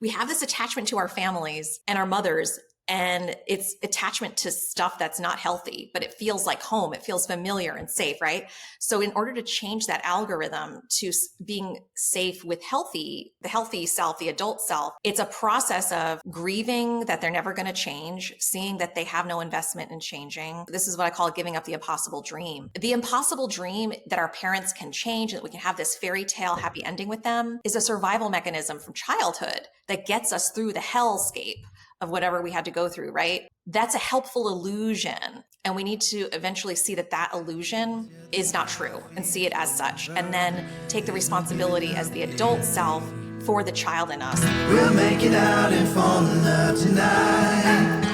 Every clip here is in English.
we have this attachment to our families and our mothers, and it's attachment to stuff that's not healthy, but it feels like home. It feels familiar and safe, right? So in order to change that algorithm to being safe with the healthy self, the adult self, it's a process of grieving that they're never going to change, seeing that they have no investment in changing. This is what I call giving up the impossible dream. The impossible dream that our parents can change, that we can have this fairy tale happy ending with them, is a survival mechanism from childhood that gets us through the hellscape of whatever we had to go through, right? That's a helpful illusion. And we need to eventually see that that illusion is not true and see it as such. And then take the responsibility as the adult self for the child in us. We'll make it out and fall in love tonight.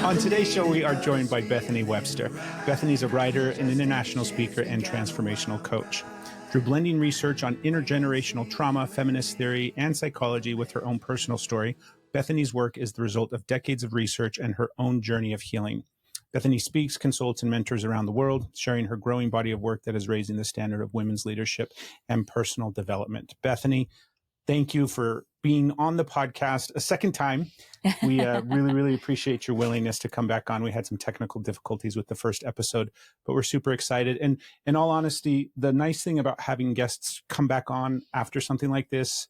On today's show, we are joined by Bethany Webster. Bethany's a writer, an international speaker, and transformational coach. Through blending research on intergenerational trauma, feminist theory, and psychology with her own personal story, Bethany's work is the result of decades of research and her own journey of healing. Bethany speaks, consults, and mentors around the world, sharing her growing body of work that is raising the standard of women's leadership and personal development. Bethany, thank you for being on the podcast a second time. We really, really appreciate your willingness to come back on. We had some technical difficulties with the first episode, but we're super excited. And in all honesty, the nice thing about having guests come back on after something like this,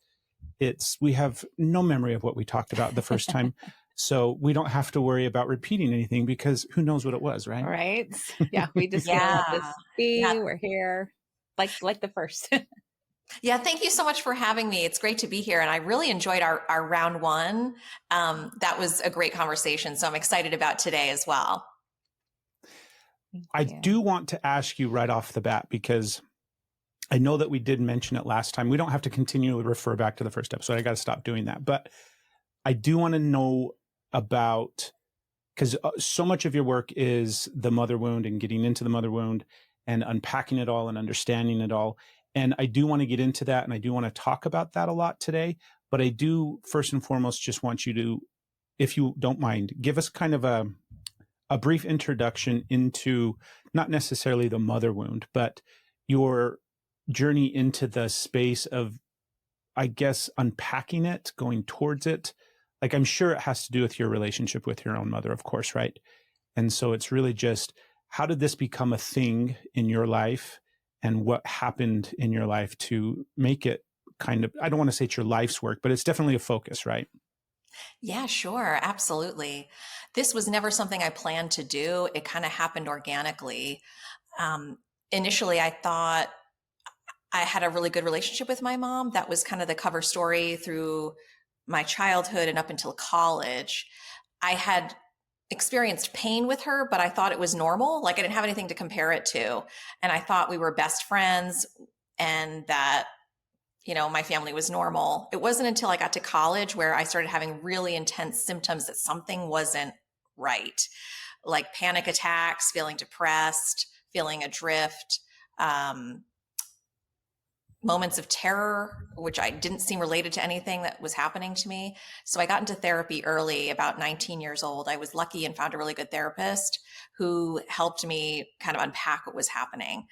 we have no memory of what we talked about the first time. So we don't have to worry about repeating anything because who knows what it was, right? Right. Yeah. We just let this be. Yeah. We're here like the first. Yeah. Thank you so much for having me. It's great to be here. And I really enjoyed our round one. That was a great conversation. So I'm excited about today as well. I do want to ask you right off the bat, because I know that we did mention it last time. We don't have to continually refer back to the first episode. I got to stop doing that. But I do want to know about, because so much of your work is the mother wound and getting into the mother wound and unpacking it all and understanding it all. And I do want to get into that. And I do want to talk about that a lot today. But I do, first and foremost, just want you to, if you don't mind, give us kind of a brief introduction into not necessarily the mother wound, but your journey into the space of, I guess, unpacking it, going towards it. Like, I'm sure it has to do with your relationship with your own mother, of course, right? And so it's really just, how did this become a thing in your life, and what happened in your life to make it kind of, I don't want to say it's your life's work, but it's definitely a focus, right? Yeah, sure. Absolutely. This was never something I planned to do. It kind of happened organically. Initially, I thought I had a really good relationship with my mom. That was kind of the cover story through my childhood and up until college. I had experienced pain with her, but I thought it was normal. Like, I didn't have anything to compare it to. And I thought we were best friends and that, my family was normal. It wasn't until I got to college where I started having really intense symptoms that something wasn't right. Like panic attacks, feeling depressed, feeling adrift, moments of terror, which I didn't seem related to anything that was happening to me. So I got into therapy early, about 19 years old. I was lucky and found a really good therapist who helped me kind of unpack what was happening.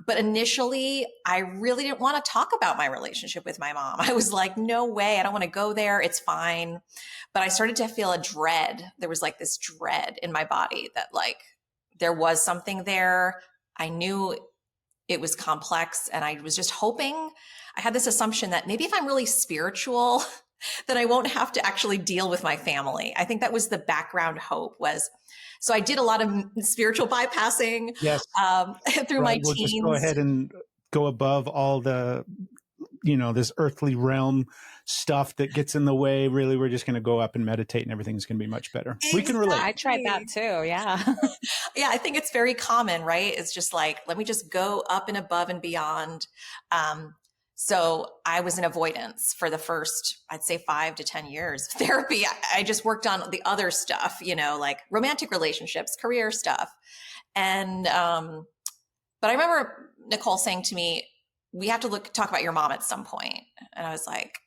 But initially, I really didn't want to talk about my relationship with my mom. I was like, no way, I don't want to go there. It's fine. But I started to feel a dread. There was like this dread in my body that like there was something there. I knew it was complex, and I was just hoping, I had this assumption that maybe if I'm really spiritual, that I won't have to actually deal with my family. I think that was the background hope was. So I did a lot of spiritual bypassing through my teens. Just go ahead and go above all the, this earthly realm stuff that gets in the way. Really, we're just going to go up and meditate and everything's going to be much better. Exactly. We can relate. I tried that too. Yeah. Yeah. I think it's very common, right? It's just like, let me just go up and above and beyond. So I was in avoidance for the first, I'd say 5 to 10 years of therapy. I just worked on the other stuff, like romantic relationships, career stuff. And, but I remember Nicole saying to me, we have to talk about your mom at some point. And I was like,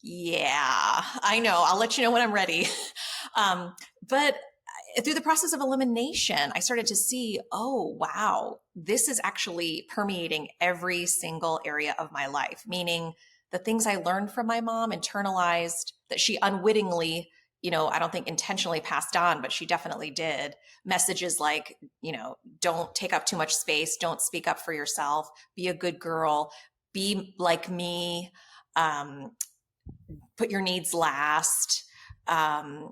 yeah, I know. I'll let you know when I'm ready. But through the process of elimination, I started to see, oh, wow, this is actually permeating every single area of my life, meaning the things I learned from my mom, internalized, that she unwittingly, I don't think intentionally passed on, but she definitely did. Messages like, don't take up too much space, don't speak up for yourself, be a good girl, be like me, put your needs last, don't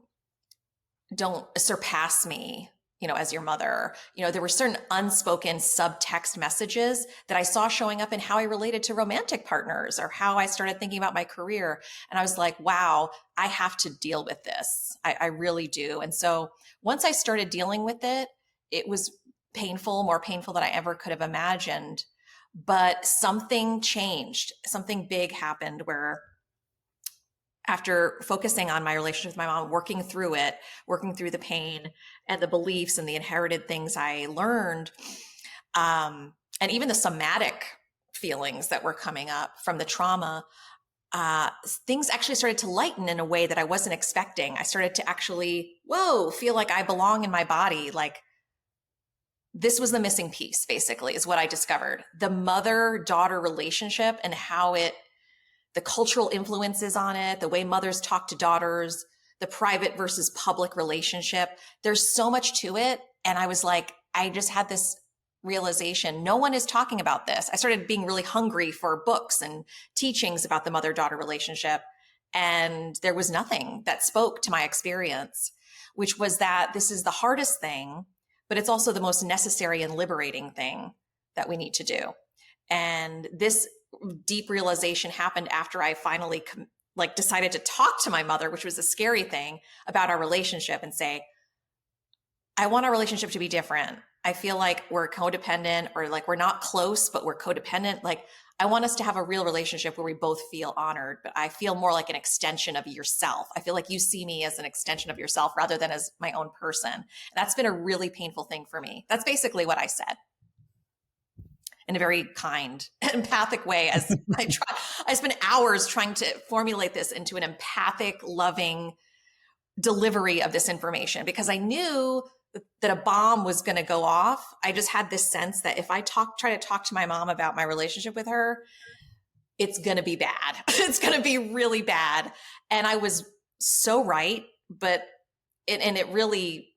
surpass me, as your mother. There were certain unspoken subtext messages that I saw showing up in how I related to romantic partners or how I started thinking about my career. And I was like, wow, I have to deal with this. I really do. And so once I started dealing with it, it was painful, more painful than I ever could have imagined. But something changed. Something big happened where, after focusing on my relationship with my mom, working through it, working through the pain and the beliefs and the inherited things I learned, and even the somatic feelings that were coming up from the trauma, things actually started to lighten in a way that I wasn't expecting. I started to actually, feel like I belong in my body. Like, this was the missing piece, basically, is what I discovered. The mother-daughter relationship and how the cultural influences on it, the way mothers talk to daughters, the private versus public relationship. There's so much to it. And I was like, I just had this realization. No one is talking about this. I started being really hungry for books and teachings about the mother-daughter relationship. And there was nothing that spoke to my experience, which was that this is the hardest thing, but it's also the most necessary and liberating thing that we need to do. And this deep realization happened after I finally decided to talk to my mother, which was a scary thing, about our relationship and say, I want our relationship to be different. I feel like we're codependent, or like we're not close, but we're codependent. Like, I want us to have a real relationship where we both feel honored, but I feel more like an extension of yourself. I feel like you see me as an extension of yourself rather than as my own person. That's been a really painful thing for me. That's basically what I said, in a very kind, empathic way, as I spent hours trying to formulate this into an empathic, loving delivery of this information, because I knew that a bomb was going to go off. I just had this sense that if I try to talk to my mom about my relationship with her, it's going to be bad. It's going to be really bad. And I was so right, but it really,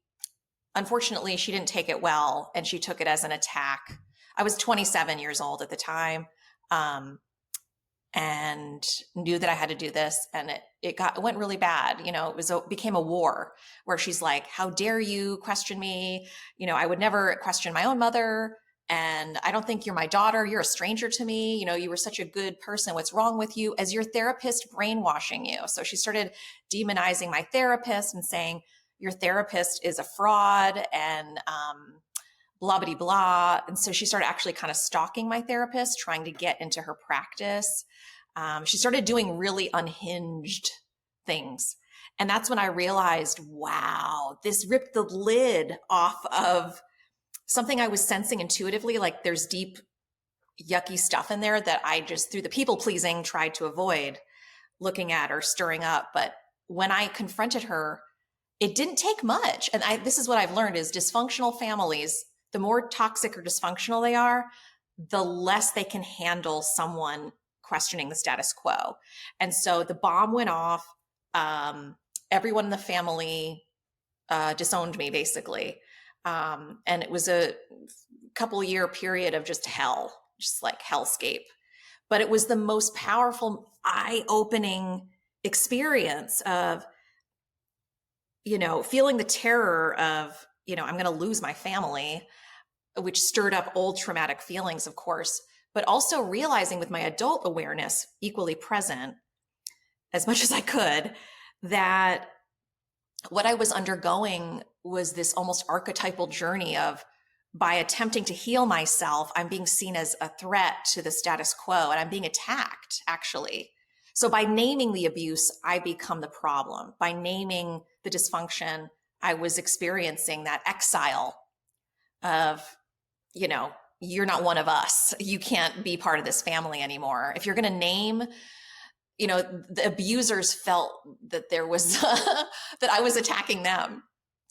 unfortunately, she didn't take it well, and she took it as an attack. I was 27 years old at the time, and knew that I had to do this, and it went really bad. It became a war where she's like, how dare you question me? I would never question my own mother. And I don't think you're my daughter. You're a stranger to me. You were such a good person. What's wrong with you? As your therapist brainwashing you. So she started demonizing my therapist and saying, your therapist is a fraud and, blah, blah, blah. And so she started actually kind of stalking my therapist, trying to get into her practice. She started doing really unhinged things. And that's when I realized, wow, this ripped the lid off of something I was sensing intuitively. Like, there's deep, yucky stuff in there that I just, through the people pleasing, tried to avoid looking at or stirring up. But when I confronted her, it didn't take much. And this is what I've learned is dysfunctional families, the more toxic or dysfunctional they are, the less they can handle someone questioning the status quo. And so the bomb went off. Everyone in the family disowned me, basically. And it was a couple-year period of just hell, just like hellscape. But it was the most powerful, eye-opening experience of, feeling the terror of, I'm going to lose my family, which stirred up old traumatic feelings, of course, but also realizing with my adult awareness, equally present as much as I could, that what I was undergoing was this almost archetypal journey of, by attempting to heal myself, I'm being seen as a threat to the status quo, and I'm being attacked, actually. So by naming the abuse, I become the problem. By naming the dysfunction, I was experiencing that exile of, you're not one of us. You can't be part of this family anymore. If you're going to name, the abusers felt that there was, that I was attacking them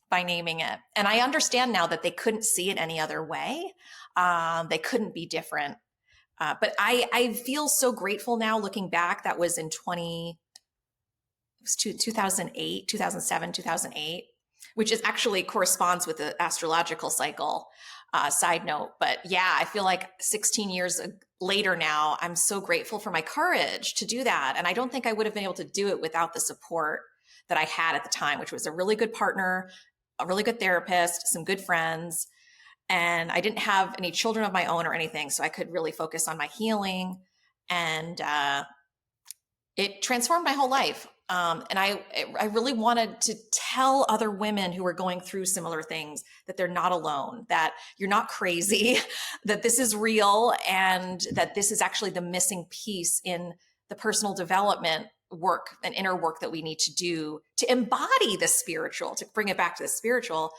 by naming it. And I understand now that they couldn't see it any other way. They couldn't be different. But I feel so grateful now looking back. That was in 2008, 2007, 2008, which is actually corresponds with the astrological cycle. Side note, but yeah, I feel like 16 years later now, I'm so grateful for my courage to do that. And I don't think I would have been able to do it without the support that I had at the time, which was a really good partner, a really good therapist, some good friends. And I didn't have any children of my own or anything. So I could really focus on my healing. And it transformed my whole life. And I really wanted to tell other women who are going through similar things that they're not alone, that you're not crazy, that this is real, and that this is actually the missing piece in the personal development work and inner work that we need to do to embody the spiritual, to bring it back to the spiritual.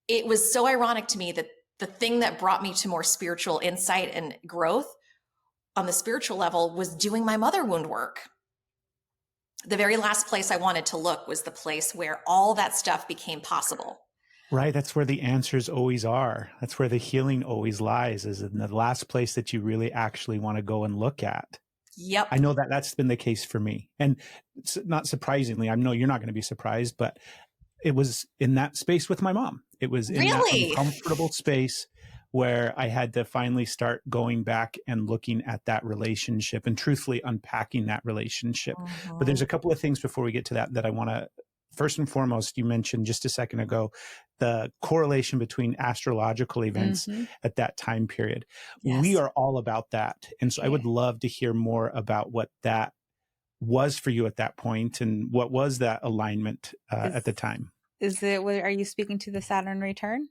It was so ironic to me that the thing that brought me to more spiritual insight and growth on the spiritual level was doing my mother wound work. The very last place I wanted to look was the place where all that stuff became possible. Right. That's where the answers always are. That's where the healing always lies, is in the last place that you really actually want to go and look at. Yep. I know that that's been the case for me. And not surprisingly, I know you're not going to be surprised, but it was in that space with my mom. It was in that uncomfortable space where I had to finally start going back and looking at that relationship and truthfully unpacking that relationship. Mm-hmm. But there's a couple of things before we get to that I want to, first and foremost, you mentioned just a second ago, the correlation between astrological events at that time period. Yes. We are all about that. And so I would love to hear more about what that was for you at that point and what was that alignment at the time. Are you speaking to the Saturn return?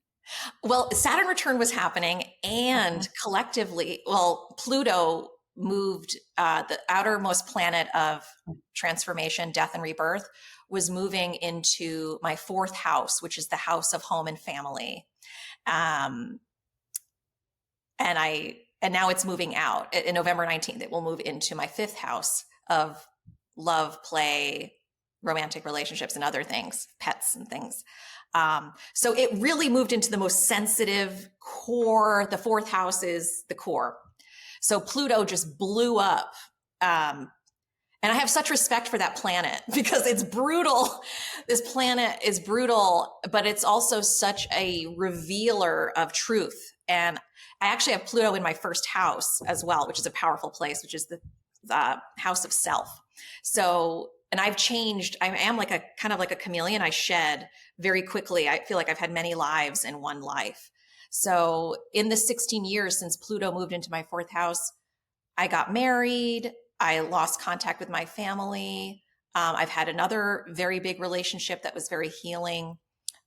Well, Saturn return was happening, and collectively, Pluto moved, the outermost planet of transformation, death, and rebirth was moving into my fourth house, which is the house of home and family. And now it's moving out. In November 19th, it will move into my fifth house of love, play, romantic relationships, and other things, pets and things. So it really moved into the most sensitive core. The fourth house is the core. So Pluto just blew up. And I have such respect for that planet because it's brutal. This planet is brutal, but it's also such a revealer of truth. And I actually have Pluto in my first house as well, which is a powerful place, which is the house of self. So, and I've changed. I am like a kind of like a chameleon. I shed very quickly. I feel like I've had many lives in one life. So in the 16 years since Pluto moved into my fourth house, I got married. I lost contact with my family. I've had another very big relationship that was very healing.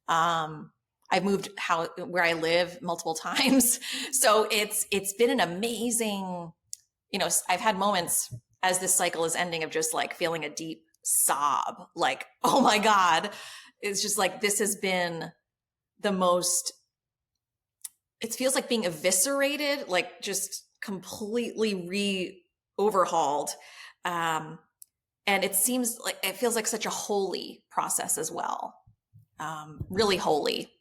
I've moved where I live multiple times. So it's been an amazing, I've had moments as this cycle is ending of just like feeling a deep sob, like, oh my God. It's just like, this has been the most, it feels like being eviscerated, like just completely overhauled. And it feels like such a holy process as well. Really holy.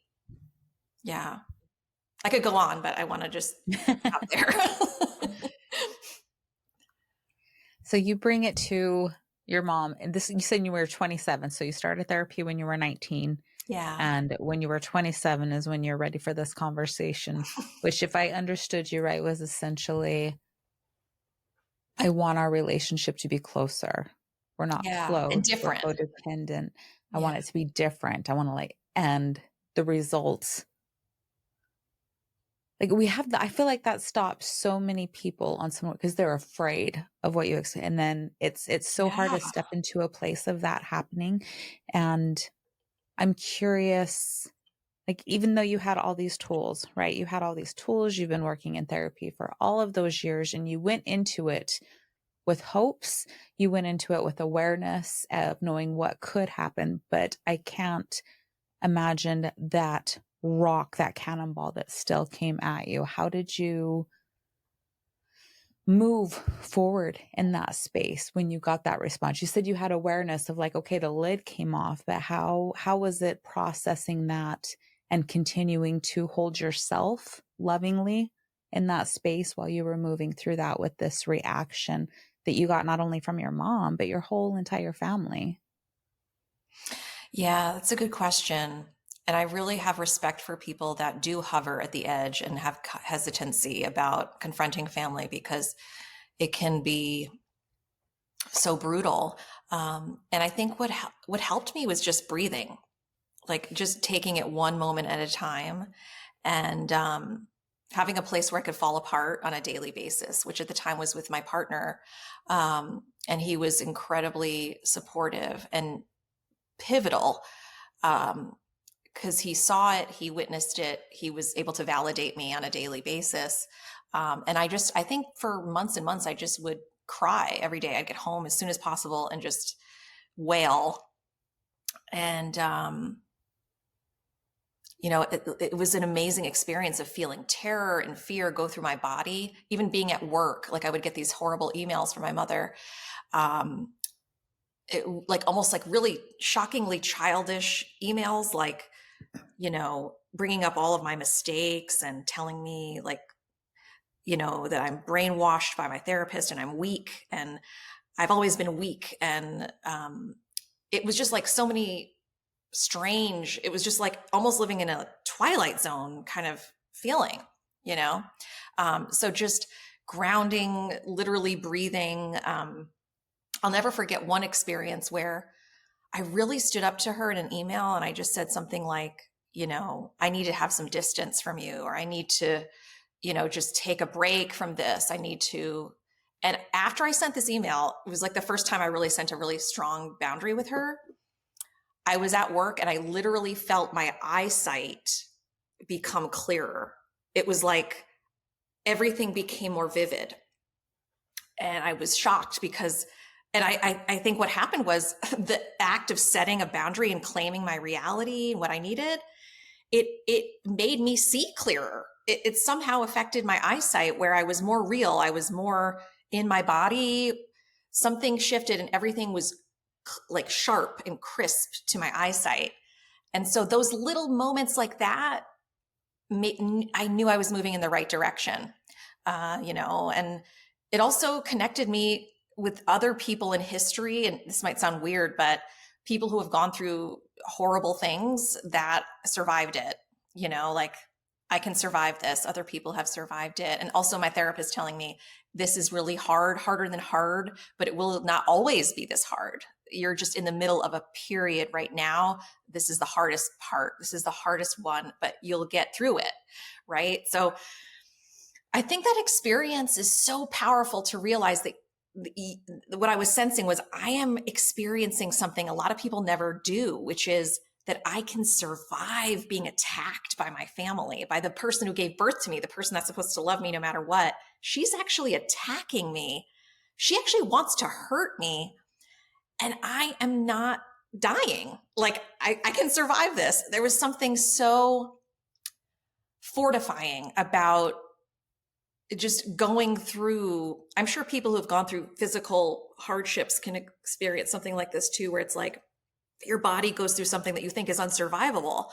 Yeah. I could go on, but I want to just stop there. So you bring it to your mom, and you said you were 27. So you started therapy when you were 19. Yeah. And when you were 27 is when you're ready for this conversation, which, if I understood you right, was essentially, I want our relationship to be closer. We're not close. And different. We're codependent. I want it to be different. I want to end the results. I feel like that stops so many people on someone because they're afraid of what you expect. And then it's so hard to step into a place of that happening. And I'm curious, even though you had all these tools, right? You had all these tools, you've been working in therapy for all of those years, and you went into it with hopes, you went into it with awareness of knowing what could happen. But I can't imagine that rock, that cannonball that still came at you. How did you move forward in that space when you got that response? You said you had awareness of okay, the lid came off, but how was it processing that and continuing to hold yourself lovingly in that space while you were moving through that with this reaction that you got not only from your mom, but your whole entire family? Yeah, that's a good question. And I really have respect for people that do hover at the edge and have hesitancy about confronting family, because it can be so brutal. And I think what helped me was just breathing, like just taking it one moment at a time, and having a place where I could fall apart on a daily basis, which at the time was with my partner. And he was incredibly supportive and pivotal, because he saw it, he witnessed it, he was able to validate me on a daily basis. And I think for months and months, I just would cry every day. I'd get home as soon as possible and just wail. And, it was an amazing experience of feeling terror and fear go through my body, even being at work. Like I would get these horrible emails from my mother. Almost like really shockingly childish emails, like, bringing up all of my mistakes and telling me like, that I'm brainwashed by my therapist and I'm weak, and I've always been weak. And it was just like so many strange, it was just like almost living in a Twilight Zone kind of feeling, so just grounding, literally breathing. I'll never forget one experience where I really stood up to her in an email and I just said something like, I need to have some distance from you, or I need to, just take a break from this. I need to. And after I sent this email, it was like the first time I really sent a really strong boundary with her. I was at work and I literally felt my eyesight become clearer. It was like everything became more vivid. And I was shocked because, and I think what happened was the act of setting a boundary and claiming my reality and what I needed, it made me see clearer. It somehow affected my eyesight, where I was more real. I was more in my body. Something shifted and everything was like sharp and crisp to my eyesight. And so those little moments like that, I knew I was moving in the right direction, and it also connected me with other people in history. And this might sound weird, but people who have gone through horrible things that survived it, like I can survive this. Other people have survived it. And also my therapist telling me this is really hard, harder than hard, but it will not always be this hard. You're just in the middle of a period right now. This is the hardest part. This is the hardest one, but you'll get through it. Right. So I think that experience is so powerful to realize that what I was sensing was I am experiencing something a lot of people never do, which is that I can survive being attacked by my family, by the person who gave birth to me, the person that's supposed to love me no matter what. She's actually attacking me. She actually wants to hurt me. And I am not dying. Like I can survive this. There was something so fortifying about just going through. I'm sure people who have gone through physical hardships can experience something like this too, where it's like your body goes through something that you think is unsurvivable.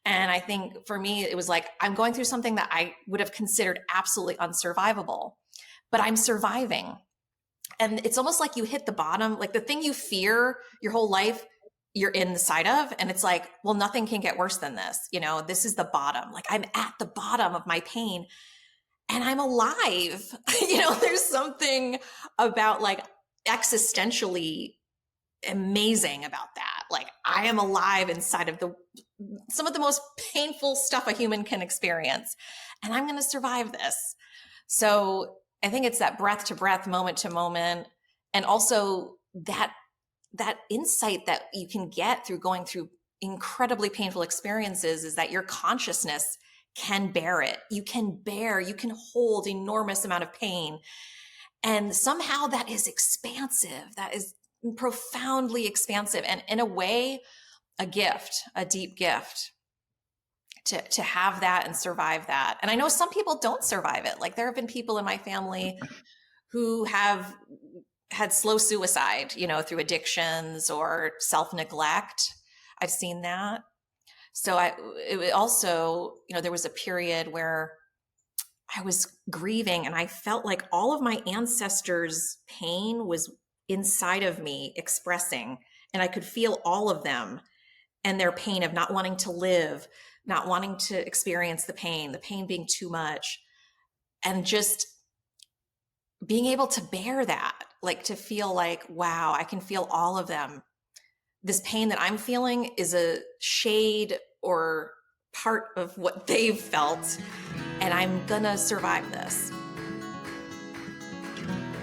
And I think for me, it was like, I'm going through something that I would have considered absolutely unsurvivable, but I'm surviving. And it's almost like you hit the bottom, like the thing you fear your whole life, you're in the side of, and it's like, well, nothing can get worse than this. This is the bottom. Like I'm at the bottom of my pain and I'm alive. There's something about like existentially amazing about that. Like I am alive inside of some of the most painful stuff a human can experience, and I'm going to survive this. So I think it's that breath to breath, moment to moment. And also that insight that you can get through going through incredibly painful experiences is that your consciousness can bear it. You can hold enormous amount of pain. And somehow that is expansive. That is profoundly expansive. And in a way, a gift, a deep gift to have that and survive that. And I know some people don't survive it. Like there have been people in my family who have had slow suicide, through addictions or self-neglect. I've seen that. So it also, there was a period where I was grieving, and I felt like all of my ancestors' pain was inside of me expressing, and I could feel all of them and their pain of not wanting to live, not wanting to experience the pain being too much, and just being able to bear that, like to feel like, wow, I can feel all of them. This pain that I'm feeling is a shade or part of what they've felt, and I'm gonna survive this.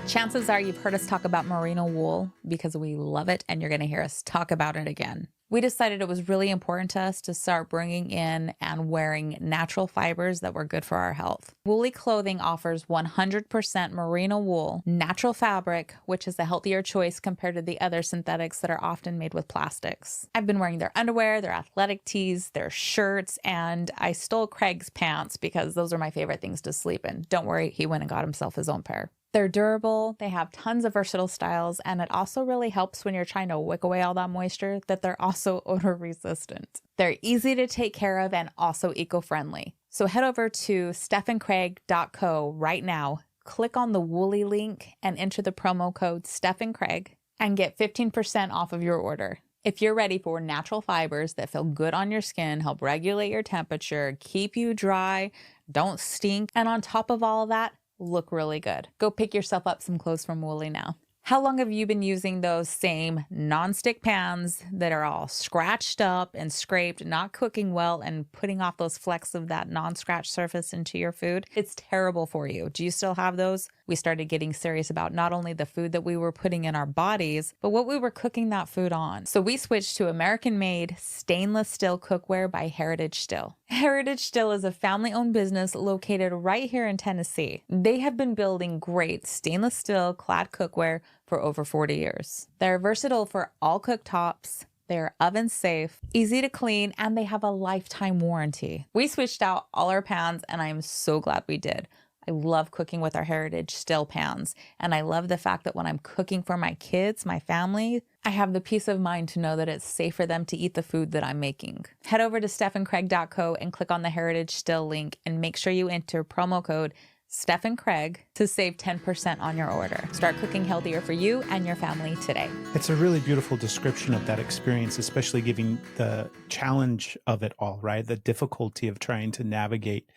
Chances are you've heard us talk about merino wool because we love it, and you're going to hear us talk about it again. We decided it was really important to us to start bringing in and wearing natural fibers that were good for our health. Woolly Clothing offers 100% merino wool, natural fabric, which is a healthier choice compared to the other synthetics that are often made with plastics. I've been wearing their underwear, their athletic tees, their shirts, and I stole Craig's pants because those are my favorite things to sleep in. Don't worry, he went and got himself his own pair. They're durable, they have tons of versatile styles, and it also really helps when you're trying to wick away all that moisture that they're also odor resistant. They're easy to take care of and also eco-friendly. So head over to stephandcraig.co right now, click on the Woolly link and enter the promo code Steph and Craig and get 15% off of your order. If you're ready for natural fibers that feel good on your skin, help regulate your temperature, keep you dry, don't stink, and on top of all of that, look really good. Go pick yourself up some clothes from Woolly now. How long have you been using those same non-stick pans that are all scratched up and scraped, not cooking well, and putting off those flecks of that non-scratch surface into your food? It's terrible for you. Do you still have those? We started getting serious about not only the food that we were putting in our bodies, but what we were cooking that food on. So we switched to American-made stainless steel cookware by Heritage Still. Heritage Still is a family-owned business located right here in Tennessee. They have been building great stainless steel clad cookware for over 40 years. They're versatile for all cooktops. They're oven safe, easy to clean, and they have a lifetime warranty. We switched out all our pans, and I am so glad we did. I love cooking with our Heritage Still pans, and I love the fact that when I'm cooking for my kids, my family, I have the peace of mind to know that it's safe for them to eat the food that I'm making. Head over to stephandcraig.co and click on the Heritage Still link, and make sure you enter promo code Steph and Craig to save 10% on your order. Start cooking healthier for you and your family today. It's a really beautiful description of that experience, especially giving the challenge of it all, right? The difficulty of trying to navigate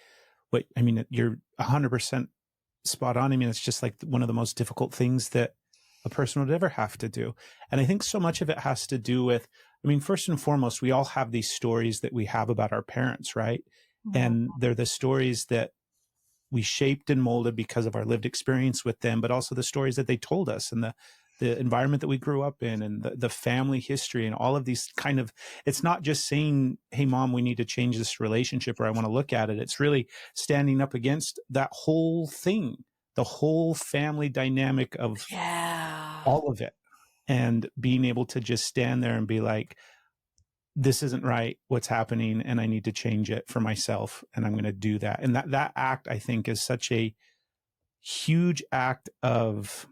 what, I mean, you're 100% spot on. I mean, it's just like one of the most difficult things that a person would ever have to do. And I think so much of it has to do with, I mean, first and foremost, we all have these stories that we have about our parents, right? Mm-hmm. And they're the stories that we shaped and molded because of our lived experience with them, but also the stories that they told us and the environment that we grew up in and the family history and all of these kind of, it's not just saying, hey, mom, we need to change this relationship or I want to look at it. It's really standing up against that whole thing, the whole family dynamic of all of it, and being able to just stand there and be like, this isn't right, what's happening, and I need to change it for myself, and I'm going to do that. And that act, I think, is such a huge act of,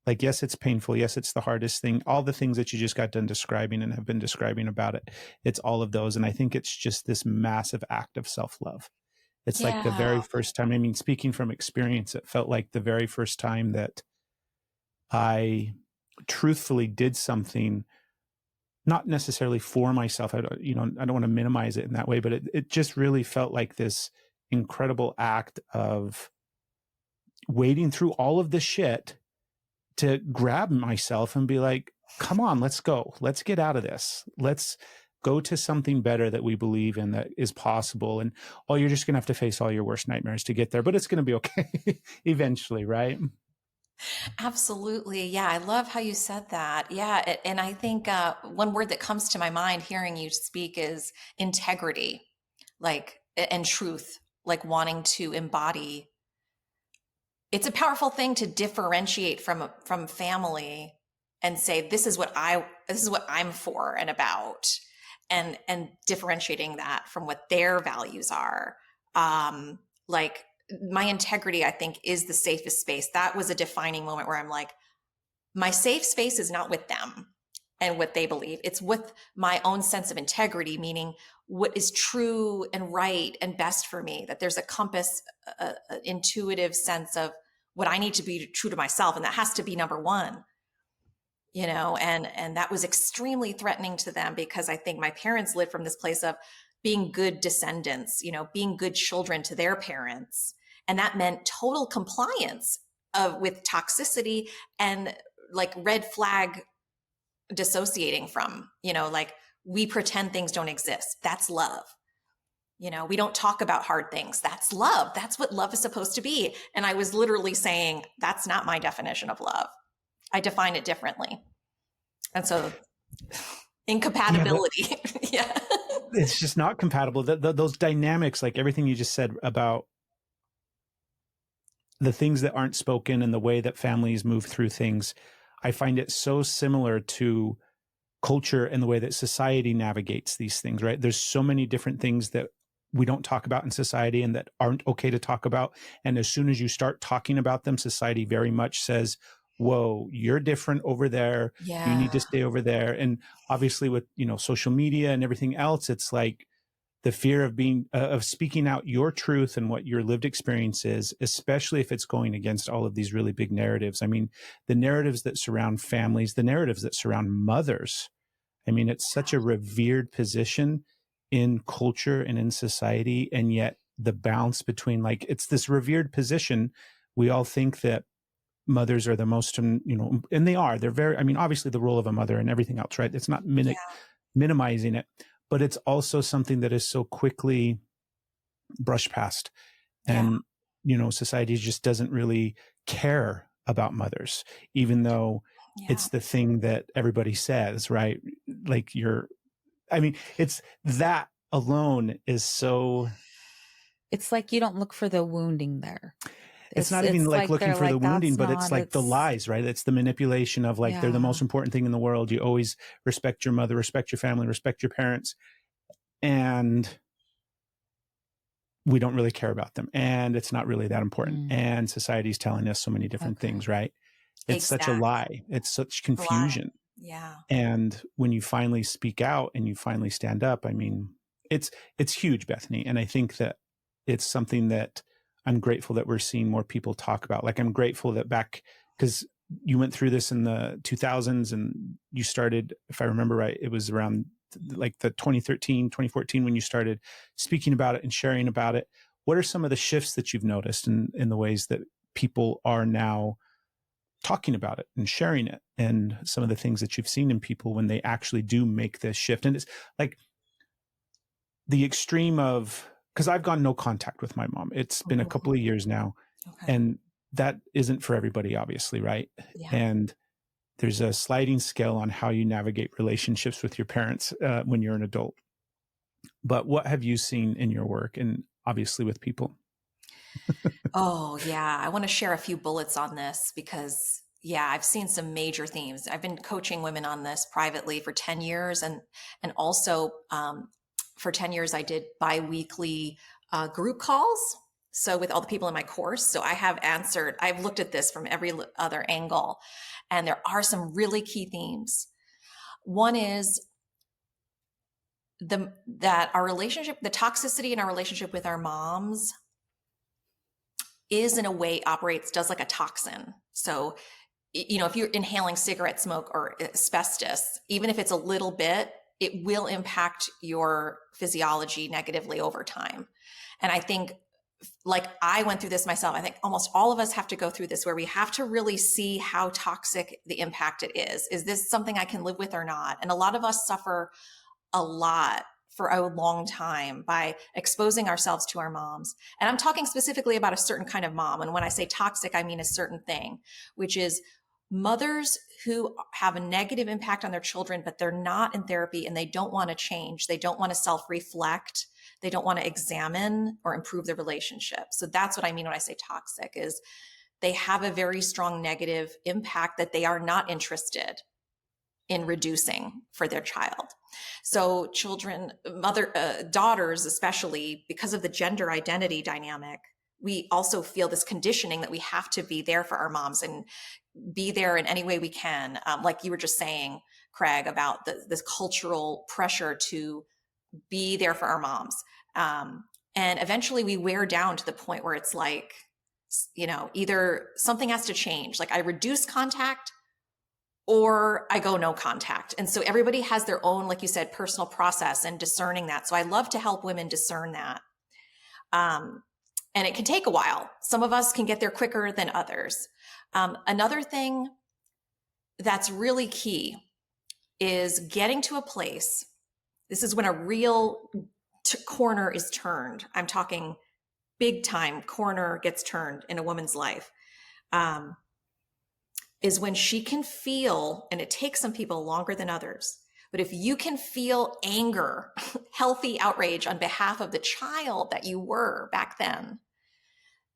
like, yes, it's painful. Yes, it's the hardest thing. All the things that you just got done describing and have been describing about it, it's all of those. And I think it's just this massive act of self-love. It's like the very first time, I mean, speaking from experience, it felt like the very first time that I truthfully did something, not necessarily for myself. I don't want to minimize it in that way, but it just really felt like this incredible act of wading through all of the shit to grab myself and be like, come on, let's go. Let's get out of this. Let's go to something better that we believe in, that is possible. And you're just going to have to face all your worst nightmares to get there, but it's going to be okay eventually, right? Absolutely. Yeah. I love how you said that. Yeah. And I think one word that comes to my mind hearing you speak is integrity, like, and truth, like wanting to embody. It's a powerful thing to differentiate from family and say, this is what I'm for and about, and differentiating that from what their values are. Like, my integrity, I think, is the safest space. That was a defining moment where I'm like, my safe space is not with them. and what they believe. It's with my own sense of integrity, meaning what is true and right and best for me, that there's a compass, an intuitive sense of what I need to be true to myself. And that has to be number one, you know, and that was extremely threatening to them, because I think my parents lived from this place of being good descendants, you know, being good children to their parents. And that meant total compliance with toxicity and like red flag dissociating from, you know, like we pretend things don't exist. That's love. You know, we don't talk about hard things. That's love. That's what love is supposed to be. And I was literally saying, that's not my definition of love. I define it differently. And so incompatibility. Yeah. It's just not compatible. Those dynamics, like everything you just said about the things that aren't spoken and the way that families move through things, I find it so similar to culture and the way that society navigates these things, right? There's so many different things that we don't talk about in society and that aren't okay to talk about. And as soon as you start talking about them, society very much says, whoa, you're different over there. Yeah. You need to stay over there. And obviously with, you know, social media and everything else, it's like the fear of being, of speaking out your truth and what your lived experience is, especially if it's going against all of these really big narratives. I mean, the narratives that surround families, the narratives that surround mothers. I mean, it's such a revered position in culture and in society. And yet the balance between, like, it's this revered position. We all think that mothers are the most, you know, and they are, they're very, I mean, obviously the role of a mother and everything else, right? It's not minimizing it, but it's also something that is so quickly brushed past. And, you know, society just doesn't really care about mothers, even though it's the thing that everybody says, right? Like I mean, it's that alone is so. It's like you don't look for the wounding there. It's not even like looking for the wounding, but it's like the lies, right? It's the manipulation of like, they're the most important thing in the world. You always respect your mother, respect your family, respect your parents. And we don't really care about them. And it's not really that important. And society's telling us so many different things, right? It's such a lie. It's such confusion. Yeah. And when you finally speak out and you finally stand up, I mean, it's huge, Bethany. And I think that it's something that I'm grateful that we're seeing more people talk about. Like, I'm grateful that back, because you went through this in the 2000s and you started, if I remember right, it was around like the 2013, 2014, when you started speaking about it and sharing about it. What are some of the shifts that you've noticed in the ways that people are now talking about it and sharing it, and some of the things that you've seen in people when they actually do make this shift? And it's like the extreme of, because I've gone no contact with my mom. It's been a couple of years now, and that isn't for everybody, obviously, right? And there's a sliding scale on how you navigate relationships with your parents when you're an adult. But what have you seen in your work and obviously with people? Oh, yeah. I want to share a few bullets on this because, I've seen some major themes. I've been coaching women on this privately for 10 years. And also for 10 years, I did bi-weekly group calls. So with all the people in my course, so I've looked at this from every other angle, and there are some really key themes. One is that our relationship, the toxicity in our relationship with our moms is in a way does like a toxin. So, you know, if you're inhaling cigarette smoke or asbestos, even if it's a little bit, it will impact your physiology negatively over time. And I think, like, I went through this myself. I think almost all of us have to go through this, where we have to really see how toxic the impact it is. Is this something I can live with or not? And a lot of us suffer a lot for a long time by exposing ourselves to our moms. And I'm talking specifically about a certain kind of mom. And when I say toxic, I mean a certain thing, which is mothers who have a negative impact on their children, but they're not in therapy and they don't want to change. They don't want to self-reflect. They don't want to examine or improve their relationship. So that's what I mean when I say toxic, is they have a very strong negative impact that they are not interested in reducing for their child. So daughters, especially because of the gender identity dynamic, we also feel this conditioning that we have to be there for our moms and be there in any way we can. Like you were just saying, Craig, about this cultural pressure to be there for our moms. And eventually we wear down to the point where it's like, either something has to change. Like I reduce contact or I go no contact. And so everybody has their own, like you said, personal process and discerning that. So I love to help women discern that. And it can take a while. Some of us can get there quicker than others. Another thing that's really key is getting to a place. This is when a real corner is turned. I'm talking big time corner gets turned in a woman's life. Is when she can feel, and it takes some people longer than others, but if you can feel anger, healthy outrage on behalf of the child that you were back then,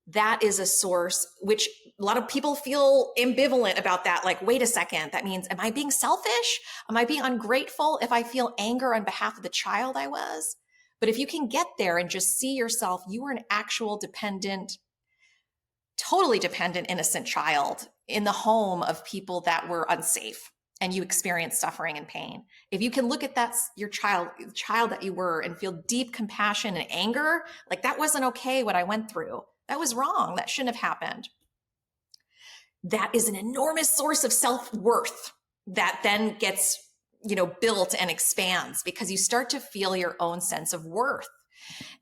that is a source, which a lot of people feel ambivalent about that. Like, wait a second, that means, am I being selfish? Am I being ungrateful if I feel anger on behalf of the child I was? But if you can get there and just see yourself, you were an actual dependent, totally dependent, innocent child in the home of people that were unsafe, and you experienced suffering and pain. If you can look at that, your child that you were, and feel deep compassion and anger, like that wasn't okay what I went through. That was wrong. That shouldn't have happened. That is an enormous source of self-worth that then gets, built and expands because you start to feel your own sense of worth.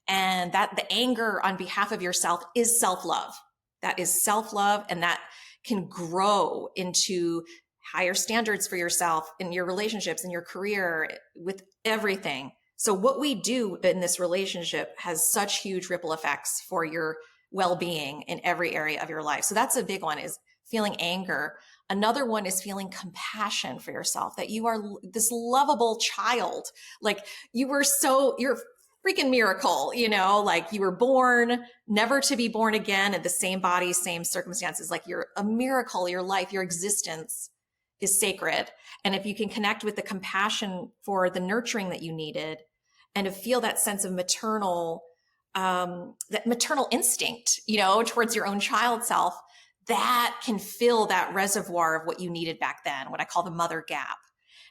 And that the anger on behalf of yourself is self-love. That is self-love, and that can grow into higher standards for yourself in your relationships, in your career, with everything. So what we do in this relationship has such huge ripple effects for your well-being in every area of your life. So that's a big one, is feeling anger. Another one is feeling compassion for yourself, that you are this lovable child. Like you're a freaking miracle, like you were born never to be born again in the same body, same circumstances. Like you're a miracle. Your life, your existence is sacred. And if you can connect with the compassion for the nurturing that you needed, and to feel that sense of maternal instinct, towards your own child self, that can fill that reservoir of what you needed back then, what I call the mother gap.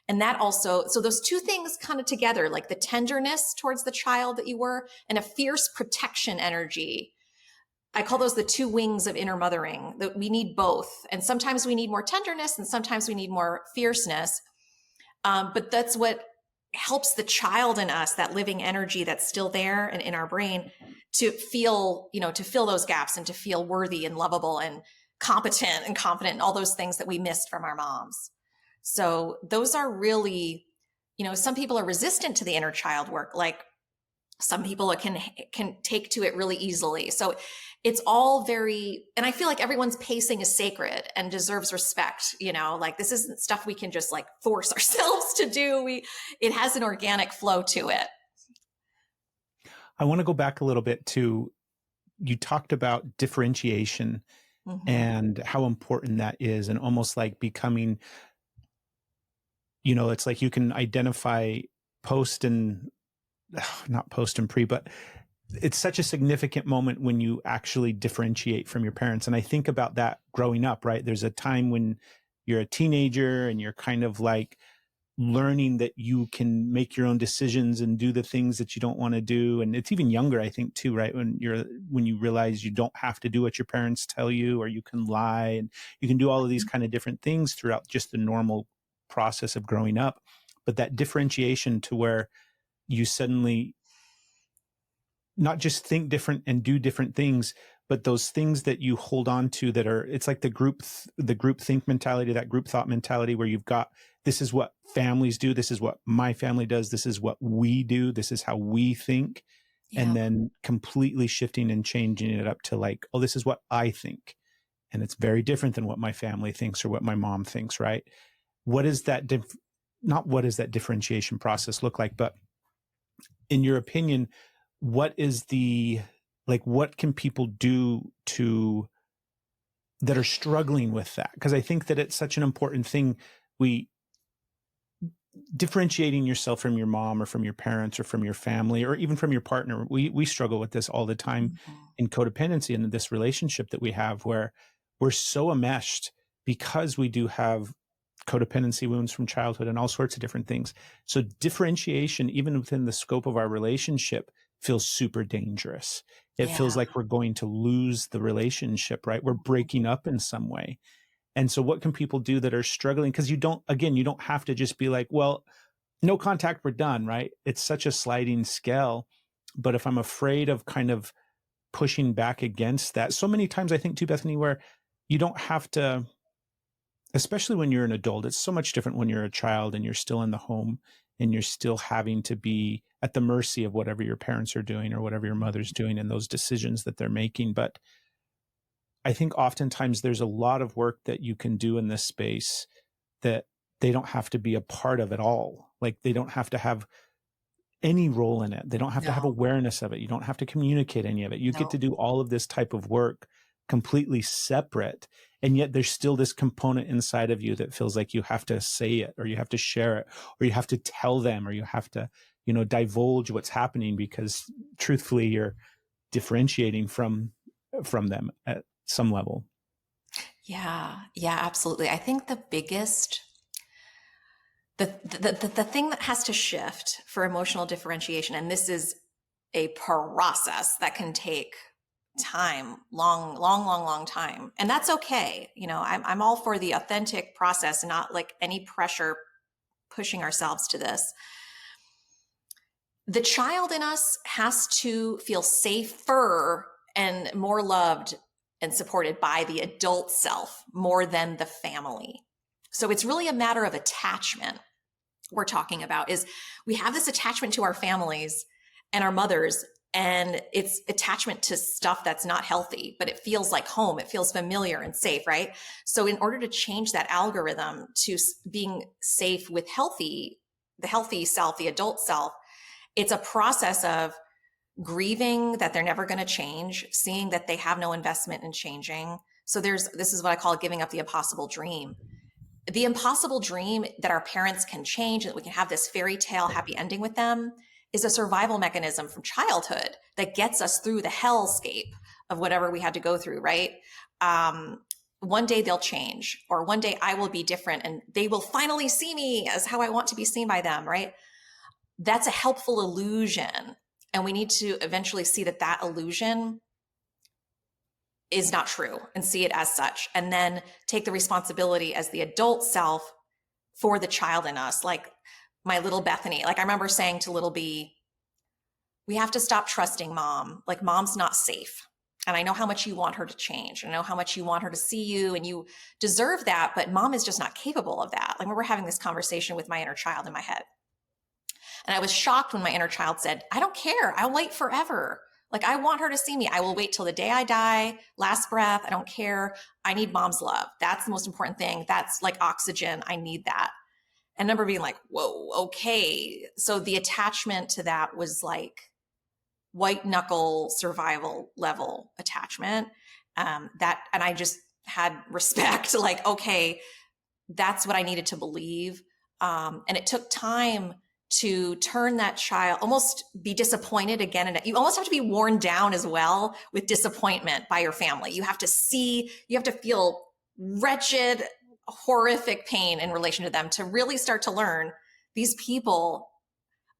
And that also, so those two things kind of together, like the tenderness towards the child that you were, and a fierce protection energy. I call those the two wings of inner mothering, that we need both. And sometimes we need more tenderness and sometimes we need more fierceness. But that's what helps the child in us, that living energy that's still there and in our brain, to feel, to fill those gaps and to feel worthy and lovable and competent and confident and all those things that we missed from our moms. So those are really, some people are resistant to the inner child work. Like some people can take to it really easily. So it's all very, and I feel like everyone's pacing is sacred and deserves respect. Like this isn't stuff we can just like force ourselves to do. It has an organic flow to it. I want to go back a little bit to, you talked about differentiation and how important that is, and almost like becoming, it's like you can identify not post and pre, but it's such a significant moment when you actually differentiate from your parents. And I think about that growing up, right? There's a time when you're a teenager and you're kind of like learning that you can make your own decisions and do the things that you don't want to do. And it's even younger, I think, too, right? When you realize you don't have to do what your parents tell you, or you can lie, and you can do all of these kind of different things throughout just the normal process of growing up. But that differentiation to where you suddenly not just think different and do different things, but those things that you hold on to that are, it's like the group think mentality, that group thought mentality, where you've got, this is what families do, this is what my family does, this is what we do, this is how we think. Yeah. And then completely shifting and changing it up to like, oh, this is what I think. And it's very different than what my family thinks or what my mom thinks, right? What is that, what does that differentiation process look like? But in your opinion, what can people do that are struggling with that? Because I think that it's such an important thing. Differentiating yourself from your mom or from your parents or from your family or even from your partner. We struggle with this all the time in codependency and in this relationship that we have, where we're so enmeshed because we do have codependency wounds from childhood and all sorts of different things. So differentiation, even within the scope of our relationship, feels super dangerous. It feels like we're going to lose the relationship, right? We're breaking up in some way. And so what can people do that are struggling? Because you don't have to just be like, well, no contact, we're done, right? It's such a sliding scale. But if I'm afraid of kind of pushing back against that, so many times I think too, Bethany, where you don't have to, especially when you're an adult, it's so much different when you're a child and you're still in the home and you're still having to be at the mercy of whatever your parents are doing or whatever your mother's doing and those decisions that they're making. But I think oftentimes there's a lot of work that you can do in this space that they don't have to be a part of at all. Like they don't have to have any role in it. They don't have to have awareness of it. You don't have to communicate any of it. You get to do all of this type of work completely separate. And yet there's still this component inside of you that feels like you have to say it, or you have to share it, or you have to tell them, or you have to, divulge what's happening, because truthfully, you're differentiating from them at some level. Yeah, absolutely. I think the biggest, the thing that has to shift for emotional differentiation, and this is a process that can take time, long time. And that's okay. I'm all for the authentic process and not like any pressure pushing ourselves to this. The child in us has to feel safer and more loved and supported by the adult self more than the family. So it's really a matter of attachment we're talking about. Is we have this attachment to our families and our mothers, and it's attachment to stuff that's not healthy, but it feels like home. It feels familiar and safe, right? So in order to change that algorithm to being safe with the healthy self, the adult self, it's a process of grieving that they're never going to change, seeing that they have no investment in changing. So this is what I call giving up the impossible dream. The impossible dream that our parents can change, that we can have this fairy tale happy ending with them, is a survival mechanism from childhood that gets us through the hellscape of whatever we had to go through, right? One day they'll change, or one day I will be different and they will finally see me as how I want to be seen by them, right? That's a helpful illusion. And we need to eventually see that illusion is not true and see it as such. And then take the responsibility as the adult self for the child in us. Like my little Bethany, like I remember saying to little B, we have to stop trusting mom. Like mom's not safe. And I know how much you want her to change. I know how much you want her to see you and you deserve that, but mom is just not capable of that. Like we were having this conversation with my inner child in my head. And I was shocked when my inner child said, I don't care. I'll wait forever. Like I want her to see me. I will wait till the day I die, last breath. I don't care. I need mom's love. That's the most important thing. That's like oxygen. I need that. And I remember being like, whoa, okay. So the attachment to that was like white knuckle survival level attachment. And I just had respect, like, okay, that's what I needed to believe. And it took time to turn that child, almost be disappointed again. And you almost have to be worn down as well with disappointment by your family. You have to feel wretched, horrific pain in relation to them to really start to learn these people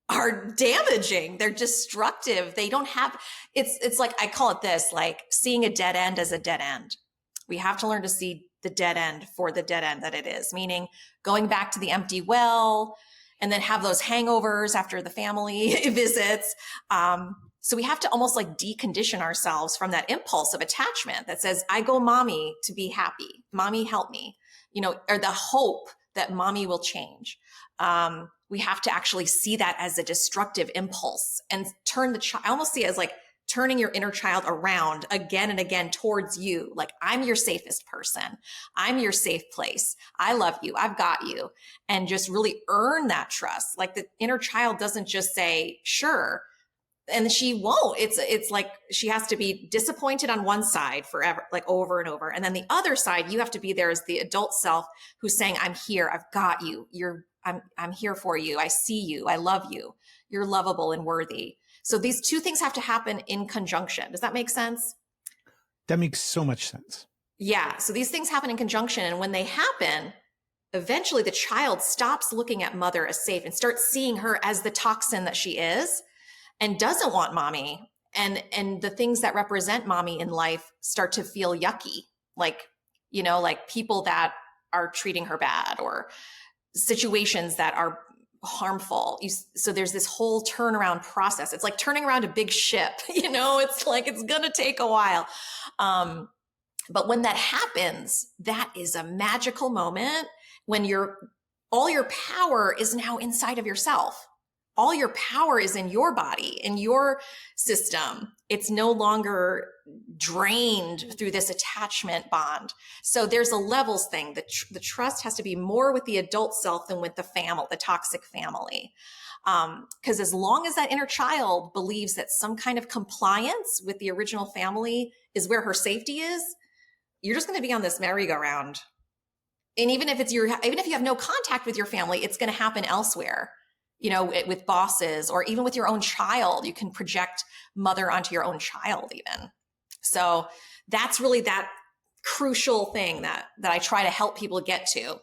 are damaging. They're destructive. They don't have, it's like, I call it this, like seeing a dead end as a dead end. We have to learn to see the dead end for the dead end that it is, meaning going back to the empty well, and then have those hangovers after the family visits. So we have to almost like decondition ourselves from that impulse of attachment that says, I go mommy to be happy. Mommy, help me, or the hope that mommy will change. We have to actually see that as a destructive impulse and turn the child, I almost see it as like turning your inner child around again and again towards you. Like, I'm your safest person. I'm your safe place. I love you. I've got you. And just really earn that trust. Like the inner child doesn't just say, sure. And she won't. It's like she has to be disappointed on one side forever, like over and over. And then the other side, you have to be there as the adult self who's saying, I'm here. I've got you. I'm here for you. I see you. I love you. You're lovable and worthy. So these two things have to happen in conjunction. Does that make sense? That makes so much sense. Yeah. So these things happen in conjunction. And when they happen, eventually the child stops looking at mother as safe and starts seeing her as the toxin that she is and doesn't want mommy. And the things that represent mommy in life start to feel yucky, like, you know, like people that are treating her bad or situations that are harmful. So there's this whole turnaround process. It's like turning around a big ship, you know, it's like, it's going to take a while. But when that happens, that is a magical moment when all your power is now inside of yourself. All your power is in your body, in your system. It's no longer drained through this attachment bond. So there's a levels thing. The trust has to be more with the adult self than with the family, the toxic family. Because as long as that inner child believes that some kind of compliance with the original family is where her safety is, you're just going to be on this merry-go-round. And even if you have no contact with your family, it's going to happen elsewhere. You know, with bosses or even with your own child, you can project mother onto your own child even. So that's really that crucial thing that I try to help people get to.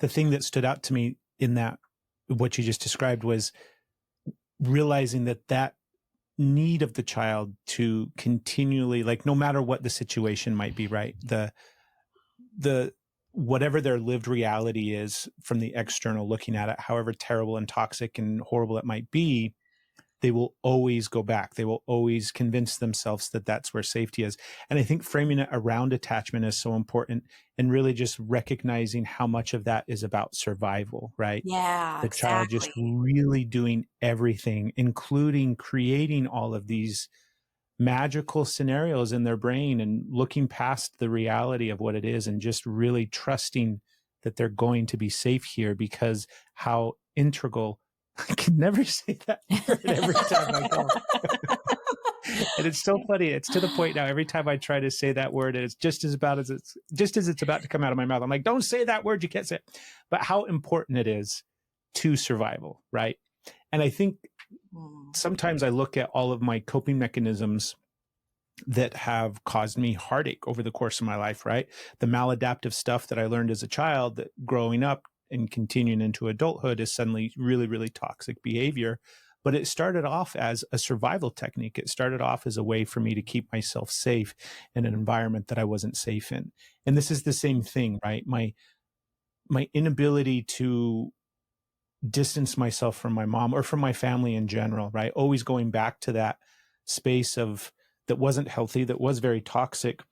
The thing that stood out to me in that, what you just described, was realizing that need of the child to continually, like, no matter what the situation might be, right? The whatever their lived reality is from the external looking at it, however terrible and toxic and horrible it might be, they will always go back. They will always convince themselves that that's where safety is. And I think framing it around attachment is so important, and really just recognizing how much of that is about survival, right? Yeah, The child just exactly. really doing everything, including creating all of these magical scenarios in their brain and looking past the reality of what it is and just really trusting that they're going to be safe here, because how integral, I can never say that word every time I go. And it's so funny. It's to the point now, every time I try to say that word, it's just as it's about to come out of my mouth, I'm like, don't say that word. You can't say it. But how important it is to survival, right? And I think sometimes I look at all of my coping mechanisms that have caused me heartache over the course of my life, right? The maladaptive stuff that I learned as a child, that growing up and continuing into adulthood is suddenly really, really toxic behavior. But it started off as a survival technique. It started off as a way for me to keep myself safe in an environment that I wasn't safe in. And this is the same thing, right? My inability to distance myself from my mom or from my family in general, right? Always going back to that space of that wasn't healthy, that was very toxic,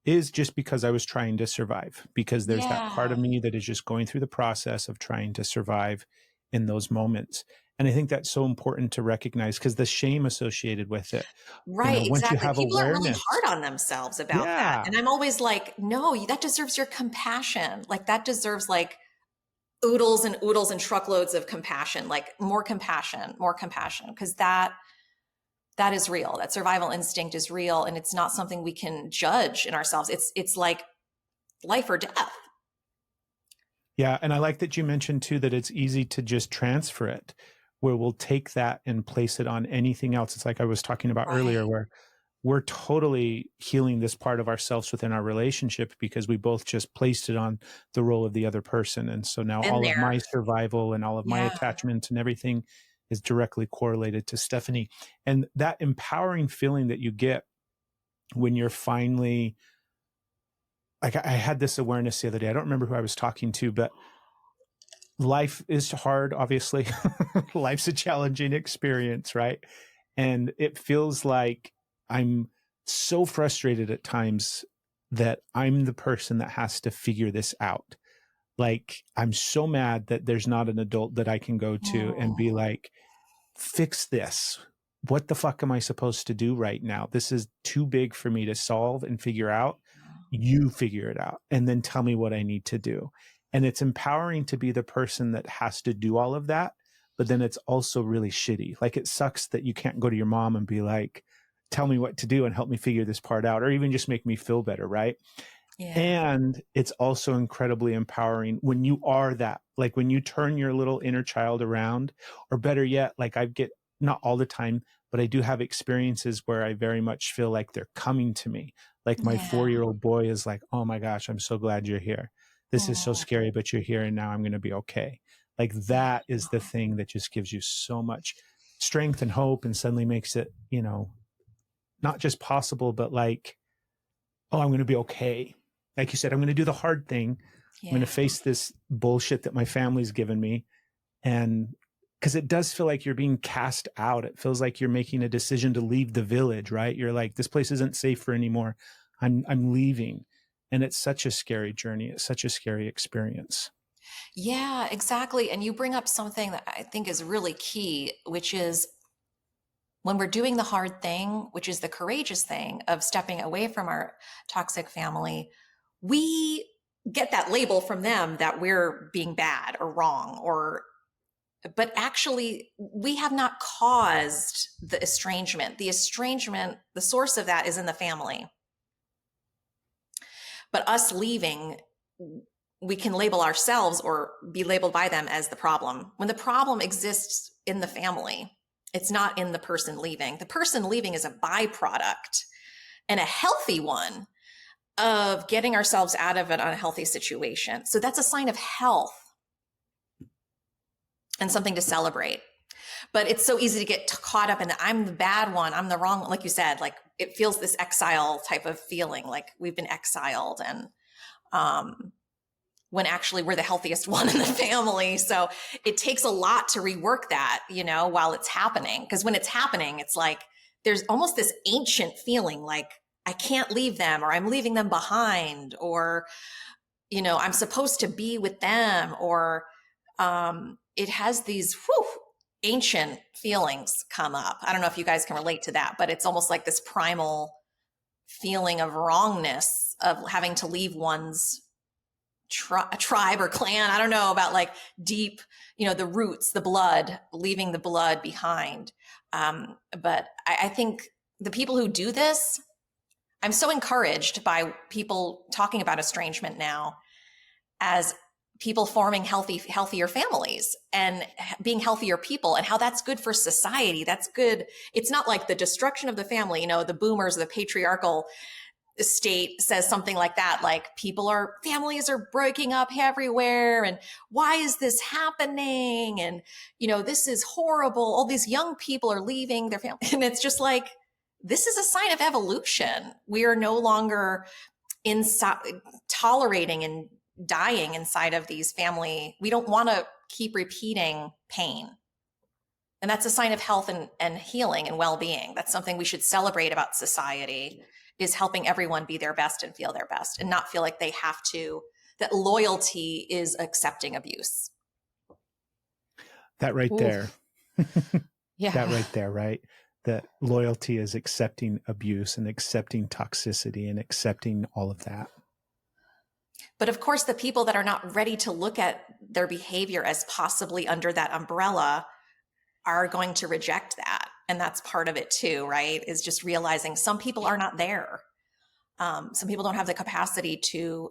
is just because I was trying to survive, because there's that part of me that is just going through the process of trying to survive in those moments. And I think that's so important to recognize, because the shame associated with it, Right, once you exactly. have People are really awareness. hard on themselves about that. Yeah. And I'm always like, no, that deserves your compassion. Like that deserves like oodles and truckloads of compassion, like more compassion, because that is real. That survival instinct is real, and it's not something we can judge in ourselves. It's like life or death. Yeah. And I like that you mentioned too, that it's easy to just transfer it, where we'll take that and place it on anything else. It's like I was talking about earlier, Right. where we're totally healing this part of ourselves within our relationship because we both just placed it on the role of the other person. And so now Been all of there. my survival and all of my Yeah. attachment and everything is directly correlated to Stephanie. And that empowering feeling that you get when you're finally, like, I had this awareness the other day. I don't remember who I was talking to, but life is hard, obviously. Life's a challenging experience, right? And it feels like I'm so frustrated at times that I'm the person that has to figure this out. Like, I'm so mad that there's not an adult that I can go to and be like, fix this. What the fuck am I supposed to do right now? This is too big for me to solve and figure out. You figure it out and then tell me what I need to do. And it's empowering to be the person that has to do all of that. But then it's also really shitty. Like, it sucks that you can't go to your mom and be like, tell me what to do and help me figure this part out, or even just make me feel better, right? Yeah. And it's also incredibly empowering when you are that, like when you turn your little inner child around, or better yet, like I get, not all the time, but I do have experiences where I very much feel like they're coming to me. Like my 4-year-old boy is like, oh my gosh, I'm so glad you're here. This is so scary, but you're here and now I'm going to be okay. Like that is the thing that just gives you so much strength and hope and suddenly makes it, not just possible, but like, oh, I'm going to be okay. Like you said, I'm going to do the hard thing. I'm going to face this bullshit that my family's given me. And because it does feel like you're being cast out. It feels like you're making a decision to leave the village, right? You're like, this place isn't safe for anymore. I'm leaving. And it's such a scary journey. It's such a scary experience. Yeah, exactly. And you bring up something that I think is really key, which is when we're doing the hard thing, which is the courageous thing of stepping away from our toxic family, we get that label from them that we're being bad or wrong, but actually we have not caused the estrangement. The estrangement, the source of that is in the family. But us leaving, we can label ourselves or be labeled by them as the problem, when the problem exists in the family. It's not in the person leaving. The person leaving is a byproduct, and a healthy one, of getting ourselves out of an unhealthy situation. So that's a sign of health and something to celebrate. But it's so easy to get caught up in the, I'm the bad one, I'm the wrong one. Like you said, like it feels this exile type of feeling, like we've been exiled, and when actually we're the healthiest one in the family. So it takes a lot to rework that, while it's happening. Because when it's happening, it's like there's almost this ancient feeling like I can't leave them, or I'm leaving them behind, or, I'm supposed to be with them, or it has these ancient feelings come up. I don't know if you guys can relate to that, but it's almost like this primal feeling of wrongness of having to leave one's tribe or clan. I don't know about like deep, the roots, the blood, leaving the blood behind. But I think the people who do this, I'm so encouraged by people talking about estrangement now as people forming healthier families and being healthier people, and how that's good for society. That's good. It's not like the destruction of the family, the boomers, the patriarchal state says something like that, like families are breaking up everywhere, and why is this happening, and this is horrible, all these young people are leaving their family. And it's just like, this is a sign of evolution. We are no longer tolerating and dying inside of these family. We don't want to keep repeating pain, and that's a sign of health and healing and well-being. That's something we should celebrate about society, is helping everyone be their best and feel their best, and not feel like they have to, that loyalty is accepting abuse. That right there. Yeah. That right there, right? That loyalty is accepting abuse and accepting toxicity and accepting all of that. But of course, the people that are not ready to look at their behavior as possibly under that umbrella are going to reject that. And that's part of it too, right? Is just realizing some people are not there. Some people don't have the capacity to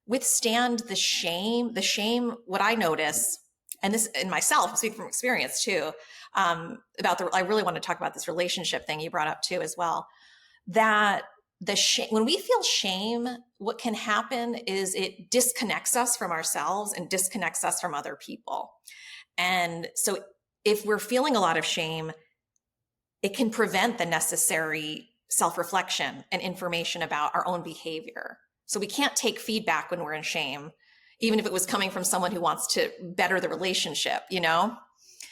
withstand the shame. What I notice, and this in myself, I speak from experience too, I really want to talk about this relationship thing you brought up too as well, that when we feel shame, what can happen is it disconnects us from ourselves and disconnects us from other people. And so if we're feeling a lot of shame, it can prevent the necessary self-reflection and information about our own behavior. So we can't take feedback when we're in shame, even if it was coming from someone who wants to better the relationship,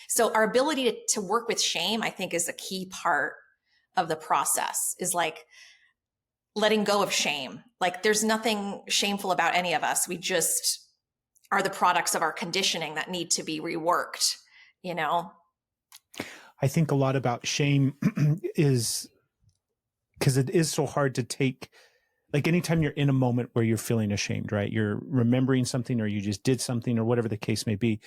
So our ability to work with shame, I think, is a key part of the process, is like letting go of shame. Like there's nothing shameful about any of us. We just are the products of our conditioning that need to be reworked, I think a lot about shame is because it is so hard to take, like anytime you're in a moment where you're feeling ashamed, right? You're remembering something, or you just did something, or whatever the case may be.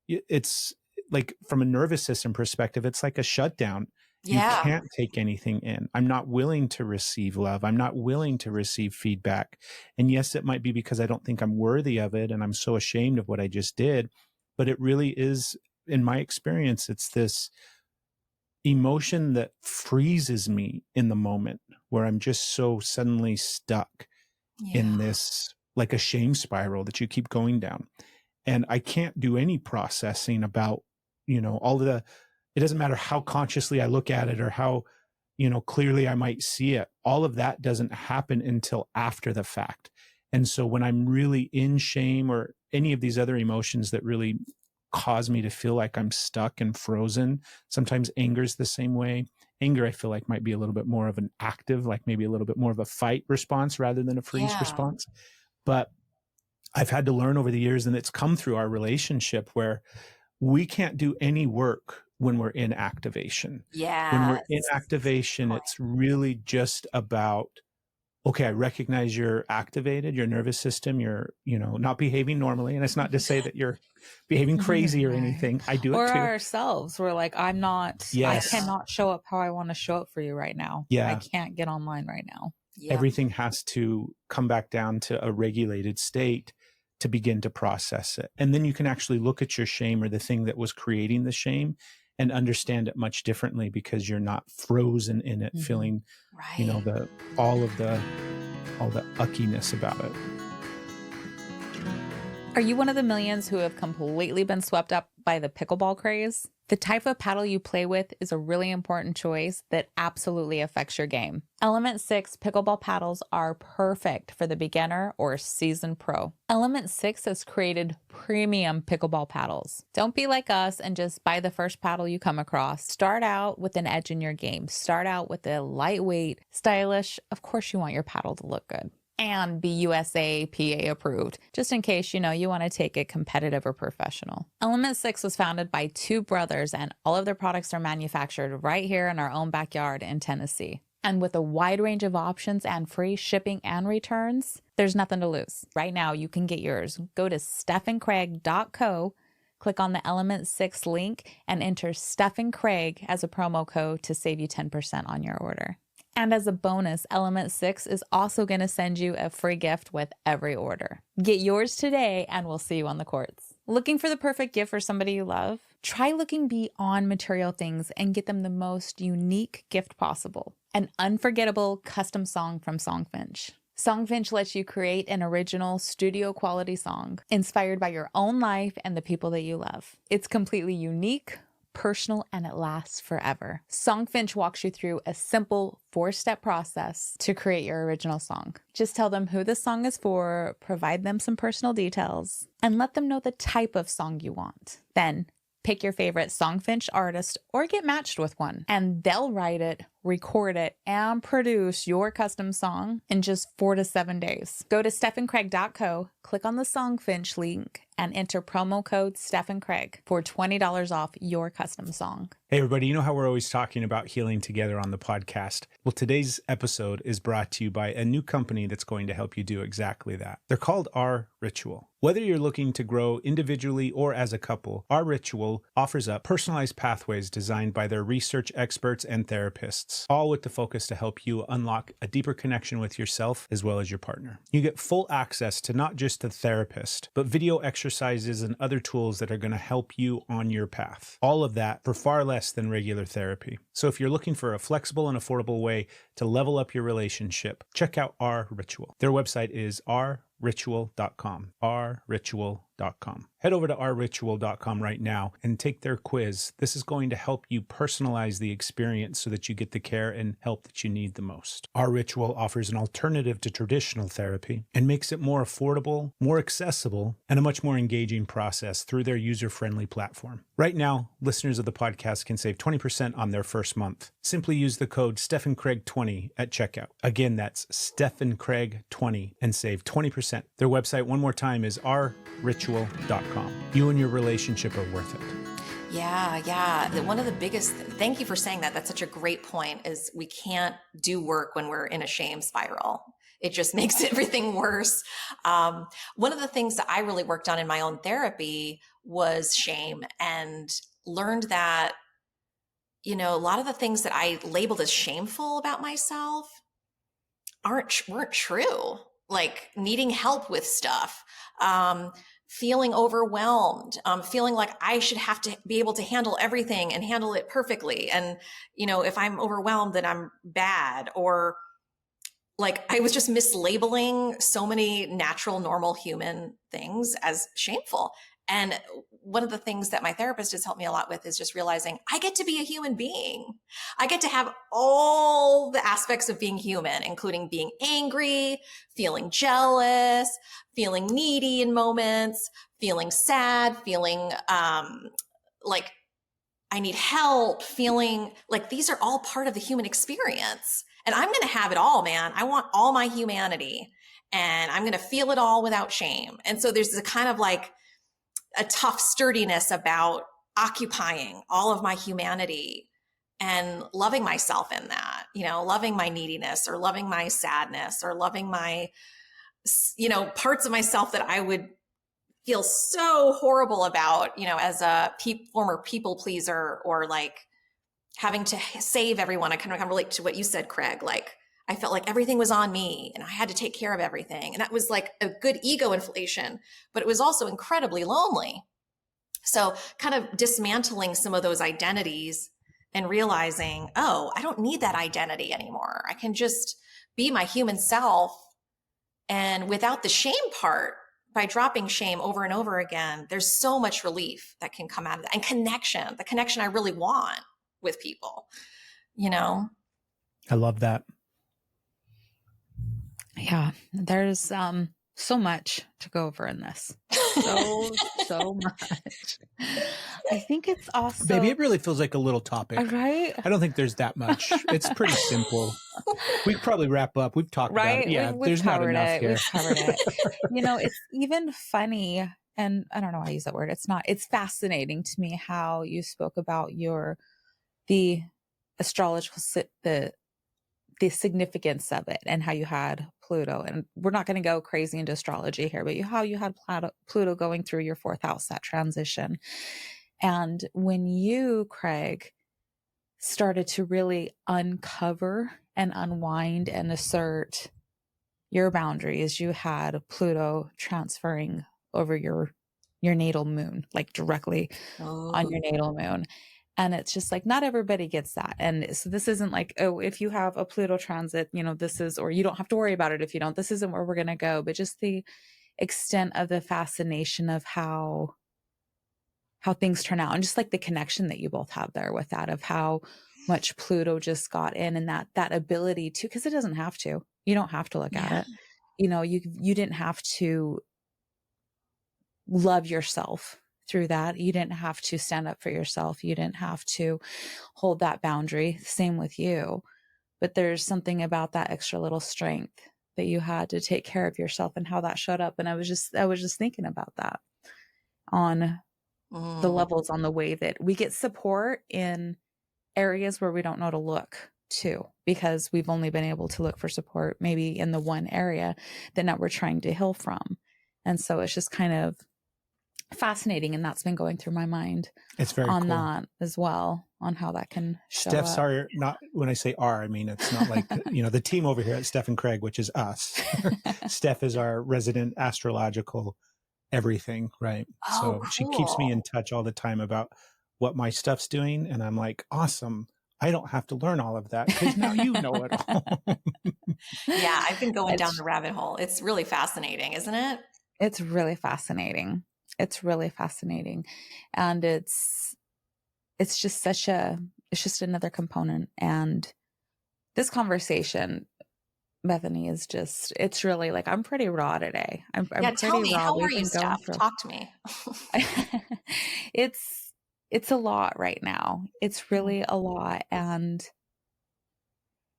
It's like, from a nervous system perspective, it's like a shutdown. Yeah. You can't take anything in. I'm not willing to receive love. I'm not willing to receive feedback. And yes, it might be because I don't think I'm worthy of it, and I'm so ashamed of what I just did. But it really is, in my experience, it's this emotion that freezes me in the moment, where I'm just so suddenly stuck in this like a shame spiral that you keep going down. And I can't do any processing about, it doesn't matter how consciously I look at it or how, clearly I might see it. All of that doesn't happen until after the fact. And so when I'm really in shame or any of these other emotions that really cause me to feel like I'm stuck and frozen, sometimes anger is the same way. Anger, I feel like, might be a little bit more of an active, like maybe a little bit more of a fight response rather than a freeze response. But I've had to learn over the years, and it's come through our relationship, where we can't do any work when we're in activation. Yeah. When we're in activation, it's really just about, okay, I recognize you're activated, your nervous system, you're, not behaving normally. And it's not to say that you're behaving crazy or anything. I do it too. Or ourselves. We're like, I cannot show up how I want to show up for you right now. Yeah. I can't get online right now. Yep. Everything has to come back down to a regulated state to begin to process it. And then you can actually look at your shame or the thing that was creating the shame and understand it much differently, because you're not frozen in it, feeling, all the uckiness about it. Are you one of the millions who have completely been swept up by the pickleball craze? The type of paddle you play with is a really important choice that absolutely affects your game. Element 6 pickleball paddles are perfect for the beginner or seasoned pro. Element 6 has created premium pickleball paddles. Don't be like us and just buy the first paddle you come across. Start out with an edge in your game. Start out with a lightweight, stylish. Of course, you want your paddle to look good and be U.S.A. PA approved, just in case, you want to take it competitive or professional. Element 6 was founded by two brothers, and all of their products are manufactured right here in our own backyard in Tennessee. And with a wide range of options and free shipping and returns, there's nothing to lose. Right now, you can get yours. Go to stephandcraig.co, click on the Element 6 link, and enter Steph and Craig as a promo code to save you 10% on your order. And as a bonus, Element 6 is also going to send you a free gift with every order. Get yours today, and we'll see you on the courts. Looking for the perfect gift for somebody you love? Try looking beyond material things and get them the most unique gift possible. An unforgettable custom song from Songfinch. Songfinch lets you create an original studio quality song inspired by your own life and the people that you love. It's completely unique, personal, and it lasts forever. Songfinch walks you through a simple 4-step process to create your original song. Just tell them who the song is for, provide them some personal details, and let them know the type of song you want. Then pick your favorite Songfinch artist or get matched with one, and they'll write it, record it, and produce your custom song in just 4 to 7 days. Go to stephandcraig.co, click on the Songfinch link, and enter promo code Steph and Craig for $20 off your custom song. Hey, everybody, you know how we're always talking about healing together on the podcast? Well, today's episode is brought to you by a new company that's going to help you do exactly that. They're called OurRitual. Whether you're looking to grow individually or as a couple, OurRitual offers up personalized pathways designed by their research experts and therapists, all with the focus to help you unlock a deeper connection with yourself as well as your partner. You get full access to not just the therapist, but video exercises and other tools that are going to help you on your path. All of that for far less than regular therapy. So if you're looking for a flexible and affordable way to level up your relationship, check out OurRitual. Their website is OurRitual.com. OurRitual.com. Head over to OurRitual.com right now and take their quiz. This is going to help you personalize the experience so that you get the care and help that you need the most. OurRitual offers an alternative to traditional therapy and makes it more affordable, more accessible, and a much more engaging process through their user-friendly platform. Right now, listeners of the podcast can save 20% on their first month. Simply use the code StephandCraig20 at checkout. Again, that's StephandCraig20 and save 20%. Their website, one more time, is OurRitual.com. You and your relationship are worth it. Yeah. One of the biggest, thank you for saying that. That's such a great point, is we can't do work when we're in a shame spiral. It just makes everything worse. One of the things that I really worked on in my own therapy was shame, and learned that, a lot of the things that I labeled as shameful about myself weren't true. Like needing help with stuff, feeling overwhelmed, feeling like I should have to be able to handle everything and handle it perfectly. And, if I'm overwhelmed, then I'm bad. Or like I was just mislabeling so many natural, normal human things as shameful. And one of the things that my therapist has helped me a lot with is just realizing I get to be a human being. I get to have all the aspects of being human, including being angry, feeling jealous, feeling needy in moments, feeling sad, feeling like I need help, feeling like these are all part of the human experience. And I'm going to have it all, man. I want all my humanity and I'm going to feel it all without shame. And so there's a kind of like a tough sturdiness about occupying all of my humanity and loving myself in that, you know, loving my neediness or loving my sadness or loving my, you know, parts of myself that I would feel so horrible about, you know, as a former people pleaser or like having to save everyone. I kind of relate to what you said, Craig. Like I felt like everything was on me and I had to take care of everything. And that was like a good ego inflation, but it was also incredibly lonely. So kind of dismantling some of those identities and realizing, oh, I don't need that identity anymore. I can just be my human self. And without the shame part, by dropping shame over and over again, there's so much relief that can come out of that, and connection, the connection I really want with people, you know? I love that. Yeah, there's so much to go over in this. So much. I think it's also, Baby, it really feels like a little topic. Right? I don't think there's that much. It's pretty simple. We could probably wrap up. We've talked about it. Yeah, there's not enough here. We've covered it. You know, it's even funny, and I don't know why I use that word. It's fascinating to me how you spoke about the astrological, the significance of it and how you had Pluto. And we're not going to go crazy into astrology here, but how you had Pluto going through your fourth house, that transition. And when you, Craig, started to really uncover and unwind and assert your boundaries, you had Pluto transferring over your natal moon, like directly on your natal moon. And it's just like, not everybody gets that. And so this isn't like, oh, if you have a Pluto transit, you know, this is, or you don't have to worry about it if you don't, this isn't where we're going to go, but just the extent of the fascination of how things turn out. And just like the connection that you both have there with that, of how much Pluto just got in, and that ability to, because it doesn't have to, you don't have to look at it. You know, you didn't have to love yourself through that. You didn't have to stand up for yourself. You didn't have to hold that boundary. Same with you. But there's something about that extra little strength that you had to take care of yourself and how that showed up. And I was just thinking about that on the levels, on the way that we get support in areas where we don't know to look to, because we've only been able to look for support maybe in the one area that now we're trying to heal from. And so it's just kind of fascinating, and that's been going through my mind. It's very on cool. That as well, on how that can show Steph's up. our, not when I say our, I mean it's not like you know, the team over here at Steph and Craig, which is us. Steph is our resident astrological everything, right? So cool. She keeps me in touch all the time about what my stuff's doing, and I'm like, awesome. I don't have to learn all of that because now you know it all. Yeah, I've been going down the rabbit hole. It's really fascinating, isn't it? It's really fascinating. It's really fascinating. And it's just it's just another component. And this conversation, Bethany, is just, it's really like, I'm pretty raw today. I'm pretty tell me, raw. how are you, Steph? Talk to me. It's a lot right now. It's really a lot. And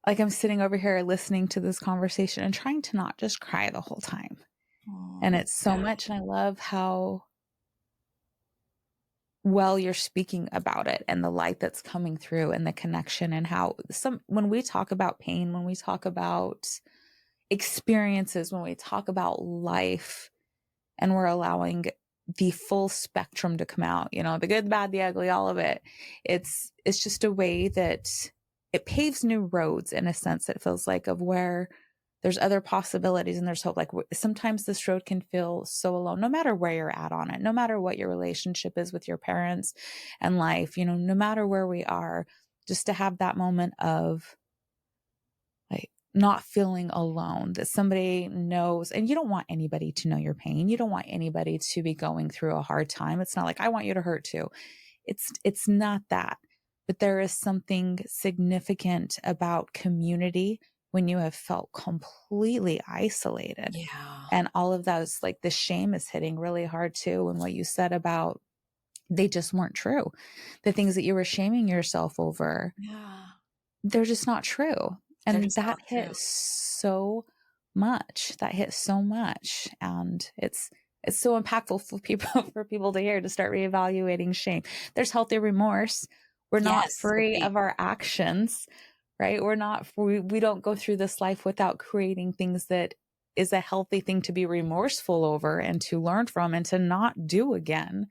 like, I'm sitting over here listening to this conversation and trying to not just cry the whole time. And it's so much. And I love how well you're speaking about it, and the light that's coming through, and the connection, and how when we talk about pain, when we talk about experiences, when we talk about life, and we're allowing the full spectrum to come out, you know, the good, bad, the ugly, all of it. It's just a way that it paves new roads, in a sense, it feels like, of where there's other possibilities and there's hope. Like, sometimes this road can feel so alone, no matter where you're at on it, no matter what your relationship is with your parents and life, you know, no matter where we are, just to have that moment of like, not feeling alone, that somebody knows, and you don't want anybody to know your pain. You don't want anybody to be going through a hard time. It's not like, I want you to hurt too. It's not that, but there is something significant about community when you have felt completely isolated. Yeah. And all of those, like the shame is hitting really hard too. And what you said about, they just weren't true. The things that you were shaming yourself over, Yeah. they're just not true. And that hit true. so much. That hit so much. And it's so impactful for people to hear, to start reevaluating shame. There's healthy remorse. We're not free of our actions, right? We don't go through this life without creating things that is a healthy thing to be remorseful over and to learn from and to not do again.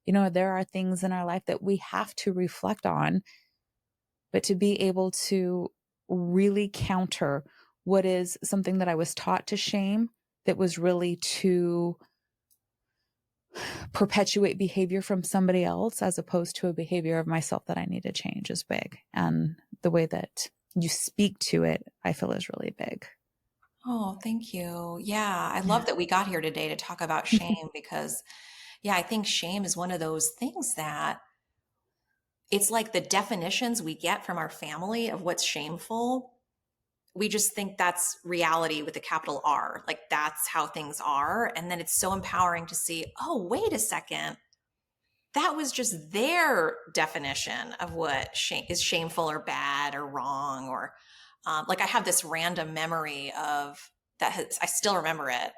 You know, there are things in our life that we have to reflect on, but to be able to really counter what is something that I was taught to shame, that was really to perpetuate behavior from somebody else as opposed to a behavior of myself that I need to change, is big. And the way that you speak to it, I feel, is really big. Oh, thank you. Yeah. I love that we got here today to talk about shame because, yeah, I think shame is one of those things that it's like the definitions we get from our family of what's shameful. We just think that's reality with a capital R. Like that's how things are. And then it's so empowering to see, oh, wait a second. That was just their definition of what is shameful or bad or wrong. Or like I have this random memory of I still remember it.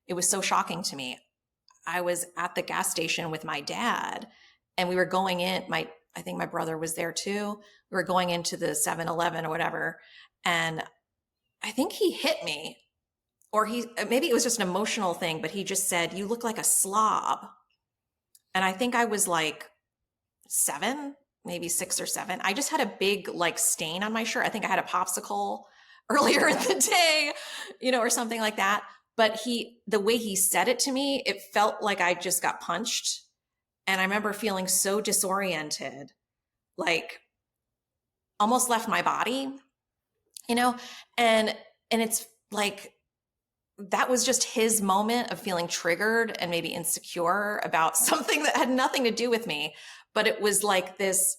It was so shocking to me. I was at the gas station with my dad and we were going in, I think my brother was there too. We were going into the 7-Eleven or whatever. And I think he hit me, or maybe it was just an emotional thing, but he just said, "You look like a slob." And I think I was like 7, maybe 6 or 7. I just had a big like stain on my shirt. I think I had a popsicle earlier in the day, or something like that. But the way he said it to me, it felt like I just got punched. And I remember feeling so disoriented, like almost left my body, and it's like, that was just his moment of feeling triggered and maybe insecure about something that had nothing to do with me. But it was like this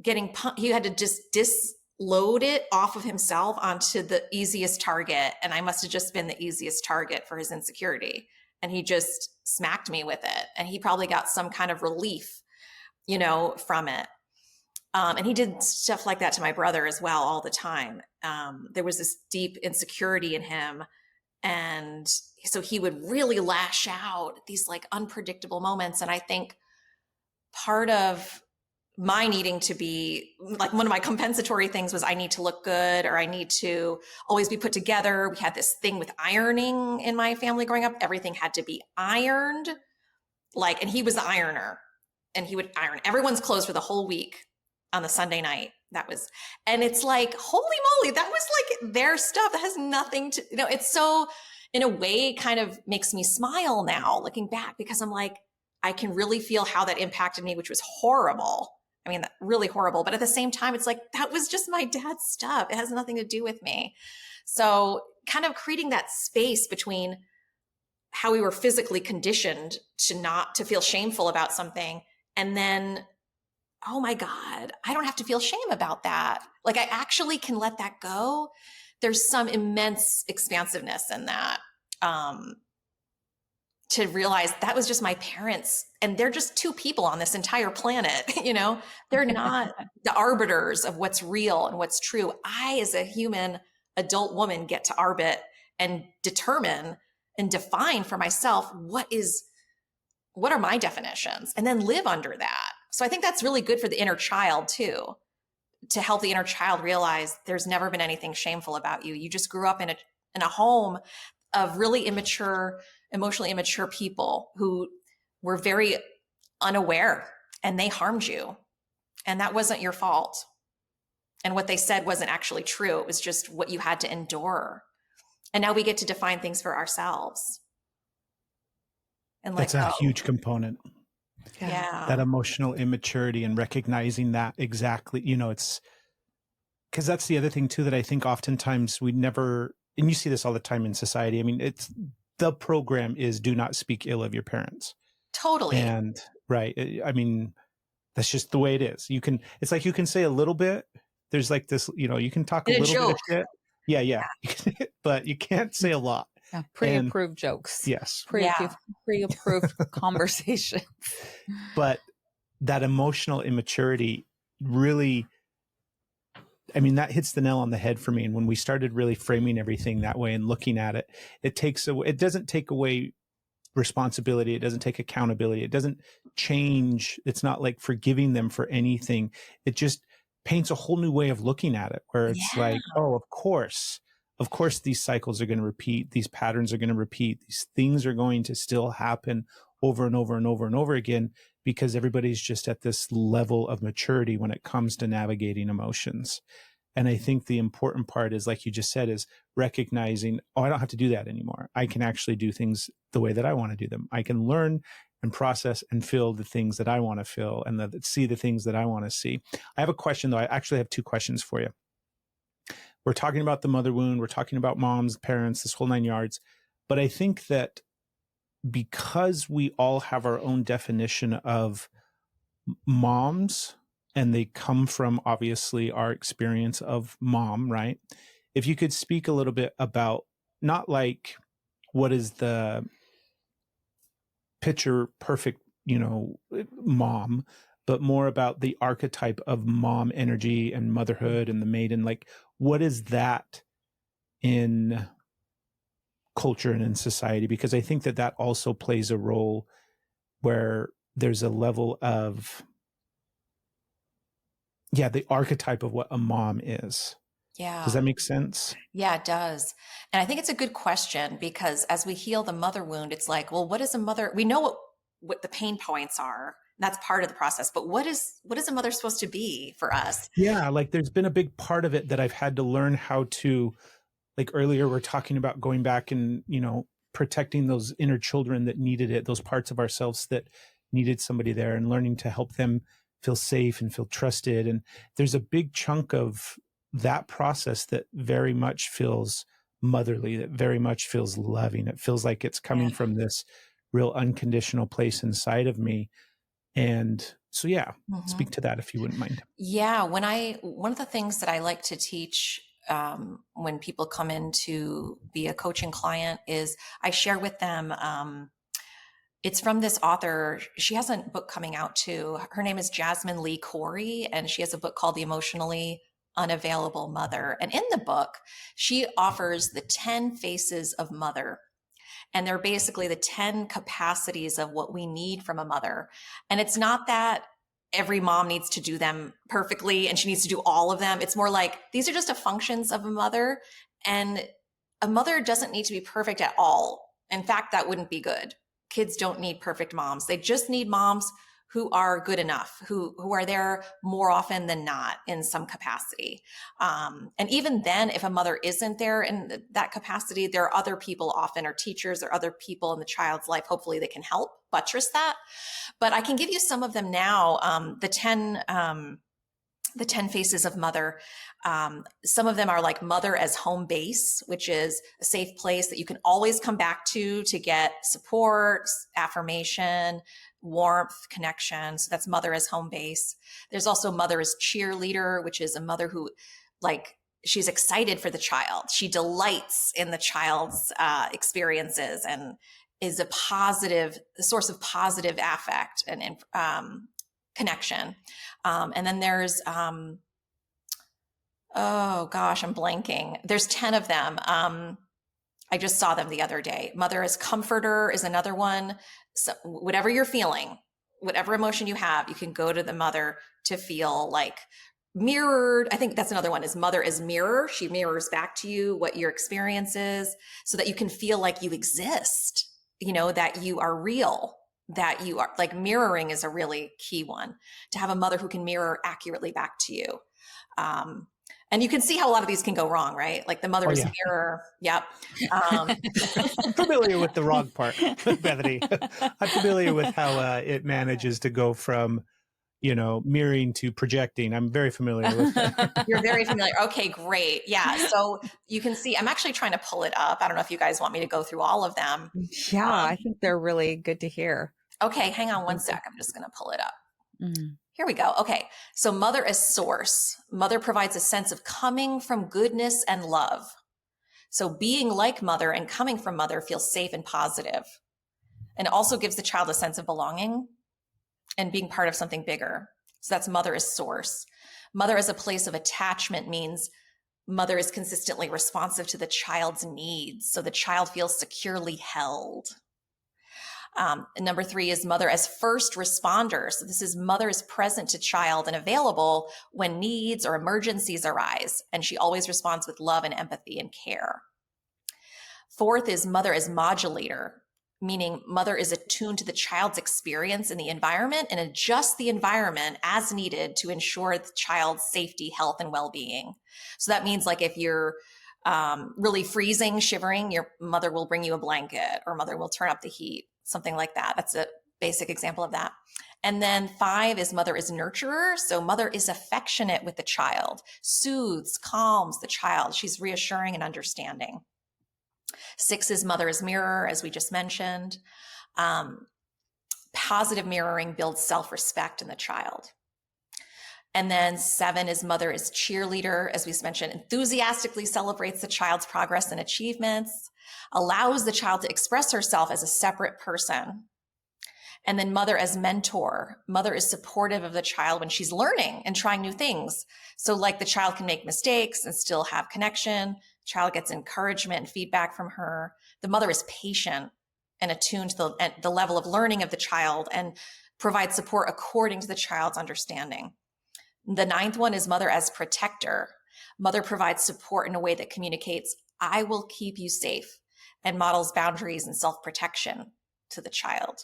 he had to just disload it off of himself onto the easiest target. And I must have just been the easiest target for his insecurity. And he just smacked me with it. And he probably got some kind of relief, from it. And he did stuff like that to my brother as well all the time. There was this deep insecurity in him. And so he would really lash out at these like unpredictable moments. And I think part of my needing to be like, one of my compensatory things was I need to look good, or I need to always be put together. We had this thing with ironing in my family growing up. Everything had to be ironed. And he was the ironer, and he would iron everyone's clothes for the whole week on the Sunday night. And it's like, holy moly, that was like their stuff. That has nothing to, it's so, in a way, kind of makes me smile now looking back, because I'm like, I can really feel how that impacted me, which was horrible. I mean, really horrible. But at the same time, it's like, that was just my dad's stuff. It has nothing to do with me. So kind of creating that space between how we were physically conditioned to feel shameful about something, and then, oh my God, I don't have to feel shame about that. Like I actually can let that go. There's some immense expansiveness in that. To realize that was just my parents, and they're just two people on this entire planet. They're not the arbiters of what's real and what's true. I, as a human adult woman, get to arbit and determine and define for myself what are my definitions, and then live under that. So I think that's really good for the inner child too, to help the inner child realize there's never been anything shameful about you. You just grew up in a home of really immature, emotionally immature people who were very unaware, and they harmed you. And that wasn't your fault. And what they said wasn't actually true. It was just what you had to endure. And now we get to define things for ourselves. And that's a huge component. Yeah. That emotional immaturity and recognizing that exactly, because that's the other thing too, that I think oftentimes we never, and you see this all the time in society. I mean, it's the program is do not speak ill of your parents. Totally. And right. I mean, that's just the way it is. It's like you can say a little bit. There's like this, you can talk a little bit of shit. Yeah. But you can't say a lot. Yeah, pre-approved jokes. Yes. Pre-approved conversations. But that emotional immaturity really, I mean, that hits the nail on the head for me. And when we started really framing everything that way and looking at it, it doesn't take away responsibility. It doesn't take accountability. It doesn't change. It's not like forgiving them for anything. It just paints a whole new way of looking at it, where it's like, oh, of course, these cycles are going to repeat. These patterns are going to repeat. These things are going to still happen over and over and over and over again, because everybody's just at this level of maturity when it comes to navigating emotions. And I think the important part is, like you just said, is recognizing, oh, I don't have to do that anymore. I can actually do things the way that I want to do them. I can learn and process and feel the things that I want to feel, and see the things that I want to see. I have a question, though. I actually have 2 questions for you. We're talking about the mother wound. We're talking about moms, parents, this whole 9 yards. But I think that because we all have our own definition of moms, and they come from obviously our experience of mom, right? If you could speak a little bit about, not like what is the picture perfect, mom, but more about the archetype of mom energy and motherhood and the maiden. Like, what is that in culture and in society? Because I think that also plays a role where there's a level of, the archetype of what a mom is. Yeah. Does that make sense? Yeah, it does. And I think it's a good question, because as we heal the mother wound, it's like, well, what is a mother? We know what the pain points are. That's part of the process. But what is a mother supposed to be for us? Yeah. Like, there's been a big part of it that I've had to learn how to, like earlier, we're talking about going back and, protecting those inner children that needed it, those parts of ourselves that needed somebody there, and learning to help them feel safe and feel trusted. And there's a big chunk of that process that very much feels motherly, that very much feels loving. It feels like it's coming from this real unconditional place inside of me. And so, speak to that if you wouldn't mind. Yeah. One of the things that I like to teach when people come in to be a coaching client is I share with them, it's from this author. She has a book coming out too. Her name is Jasmine Lee Corey, and she has a book called The Emotionally Unavailable Mother. And in the book, she offers the 10 faces of mother. And they're basically the 10 capacities of what we need from a mother. And it's not that every mom needs to do them perfectly and she needs to do all of them. It's more like these are just the functions of a mother. And a mother doesn't need to be perfect at all. In fact, that wouldn't be good. Kids don't need perfect moms. They just need moms who are good enough, who are there more often than not in some capacity. And even then, if a mother isn't there in that capacity, there are other people, often or teachers or other people in the child's life. Hopefully they can help buttress that. But I can give you some of them now. The 10 faces of mother. Some of them are like mother as home base, which is a safe place that you can always come back to get support, affirmation, warmth, connection. So that's mother as home base. There's also mother as cheerleader, which is a mother who, like, she's excited for the child. She delights in the child's experiences and is a source of positive affect and connection. And then there's, oh gosh, I'm blanking. There's 10 of them. I just saw them the other day. Mother as comforter is another one. So whatever you're feeling, whatever emotion you have, you can go to the mother to feel like mirrored. I think that's another one, is mother as mirror. She mirrors back to you what your experience is so that you can feel like you exist, that you are real, that you are, like, mirroring is a really key one, to have a mother who can mirror accurately back to you. And you can see how a lot of these can go wrong, right? Like the mother's mirror. Yep. I'm familiar with the wrong part, Bethany. I'm familiar with how it manages to go from, mirroring to projecting. I'm very familiar with that. You're very familiar. Okay, great. Yeah. So you can see, I'm actually trying to pull it up. I don't know if you guys want me to go through all of them. Yeah, I think they're really good to hear. Okay, hang on one sec. I'm just going to pull it up. Mm. Here we go. Okay. So mother as source. Mother provides a sense of coming from goodness and love. So being like mother and coming from mother feels safe and positive, and also gives the child a sense of belonging and being part of something bigger. So that's mother as source. Mother as a place of attachment means mother is consistently responsive to the child's needs. So the child feels securely held. Number 3 is mother as first responder. So this is mother is present to child and available when needs or emergencies arise. And she always responds with love and empathy and care. 4th is mother as modulator, meaning mother is attuned to the child's experience in the environment and adjusts the environment as needed to ensure the child's safety, health, and well-being. So that means like if you're really freezing, shivering, your mother will bring you a blanket, or mother will turn up the heat, something like that. That's a basic example of that. And then 5 is mother is nurturer. So mother is affectionate with the child, soothes, calms the child. She's reassuring and understanding. 6 is mother is mirror, as we just mentioned. Positive mirroring builds self-respect in the child. And then 7 is mother is cheerleader, as we mentioned, enthusiastically celebrates the child's progress and achievements, allows the child to express herself as a separate person. And then mother as mentor. Mother is supportive of the child when she's learning and trying new things. So like the child can make mistakes and still have connection. Child gets encouragement and feedback from her. The mother is patient and attuned to the level of learning of the child and provides support according to the child's understanding. The 9th one is mother as protector. Mother provides support in a way that communicates, I will keep you safe, and models boundaries and self-protection to the child.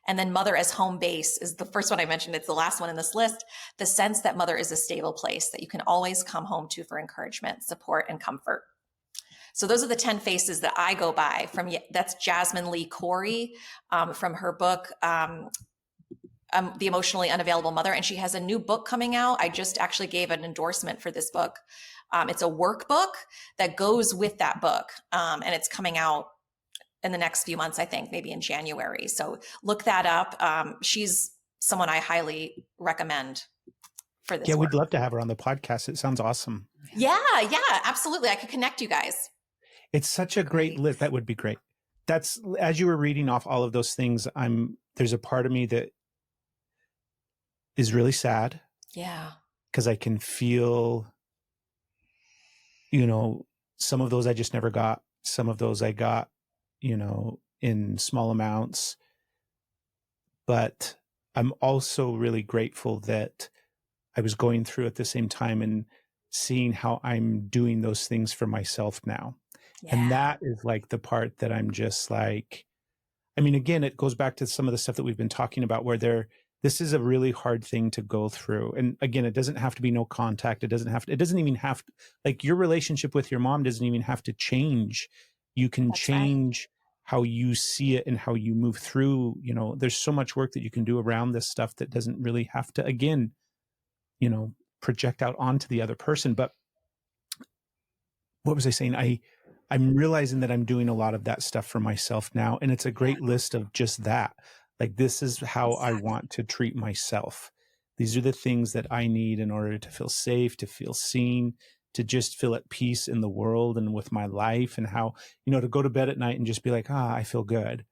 And then mother as home base is the first one I mentioned. It's the last one in this list. The sense that mother is a stable place that you can always come home to for encouragement, support, and comfort. So those are the 10 faces that I go by that's Jasmine Lee Corey from her book, The Emotionally Unavailable Mother. And she has a new book coming out. I just actually gave an endorsement for this book. It's a workbook that goes with that book. And it's coming out in the next few months, I think, maybe in January. So look that up. She's someone I highly recommend for this. Yeah, work. we'd love to have her on the podcast. It sounds awesome. Yeah, absolutely. I could connect you guys. It's such a great list. That would be great. That's, as you were reading off all of those things, there's a part of me that is really sad. Yeah. Because I can feel, some of those I just never got. Some of those I got, in small amounts. But I'm also really grateful that I was going through at the same time and seeing how I'm doing those things for myself now. Yeah. And that is like the part that I'm just like, again, it goes back to some of the stuff that we've been talking about where this is a really hard thing to go through. And again, it doesn't have to be no contact. It doesn't even have to, like your relationship with your mom doesn't even have to change. You can change how you see it and how you move through, there's so much work that you can do around this stuff that doesn't really have to, again, project out onto the other person. But what was I saying? I'm realizing that I'm doing a lot of that stuff for myself now. And it's a great list of just that. Like, this is how I want to treat myself. These are the things that I need in order to feel safe, to feel seen, to just feel at peace in the world and with my life, and how, to go to bed at night and just be like, I feel good.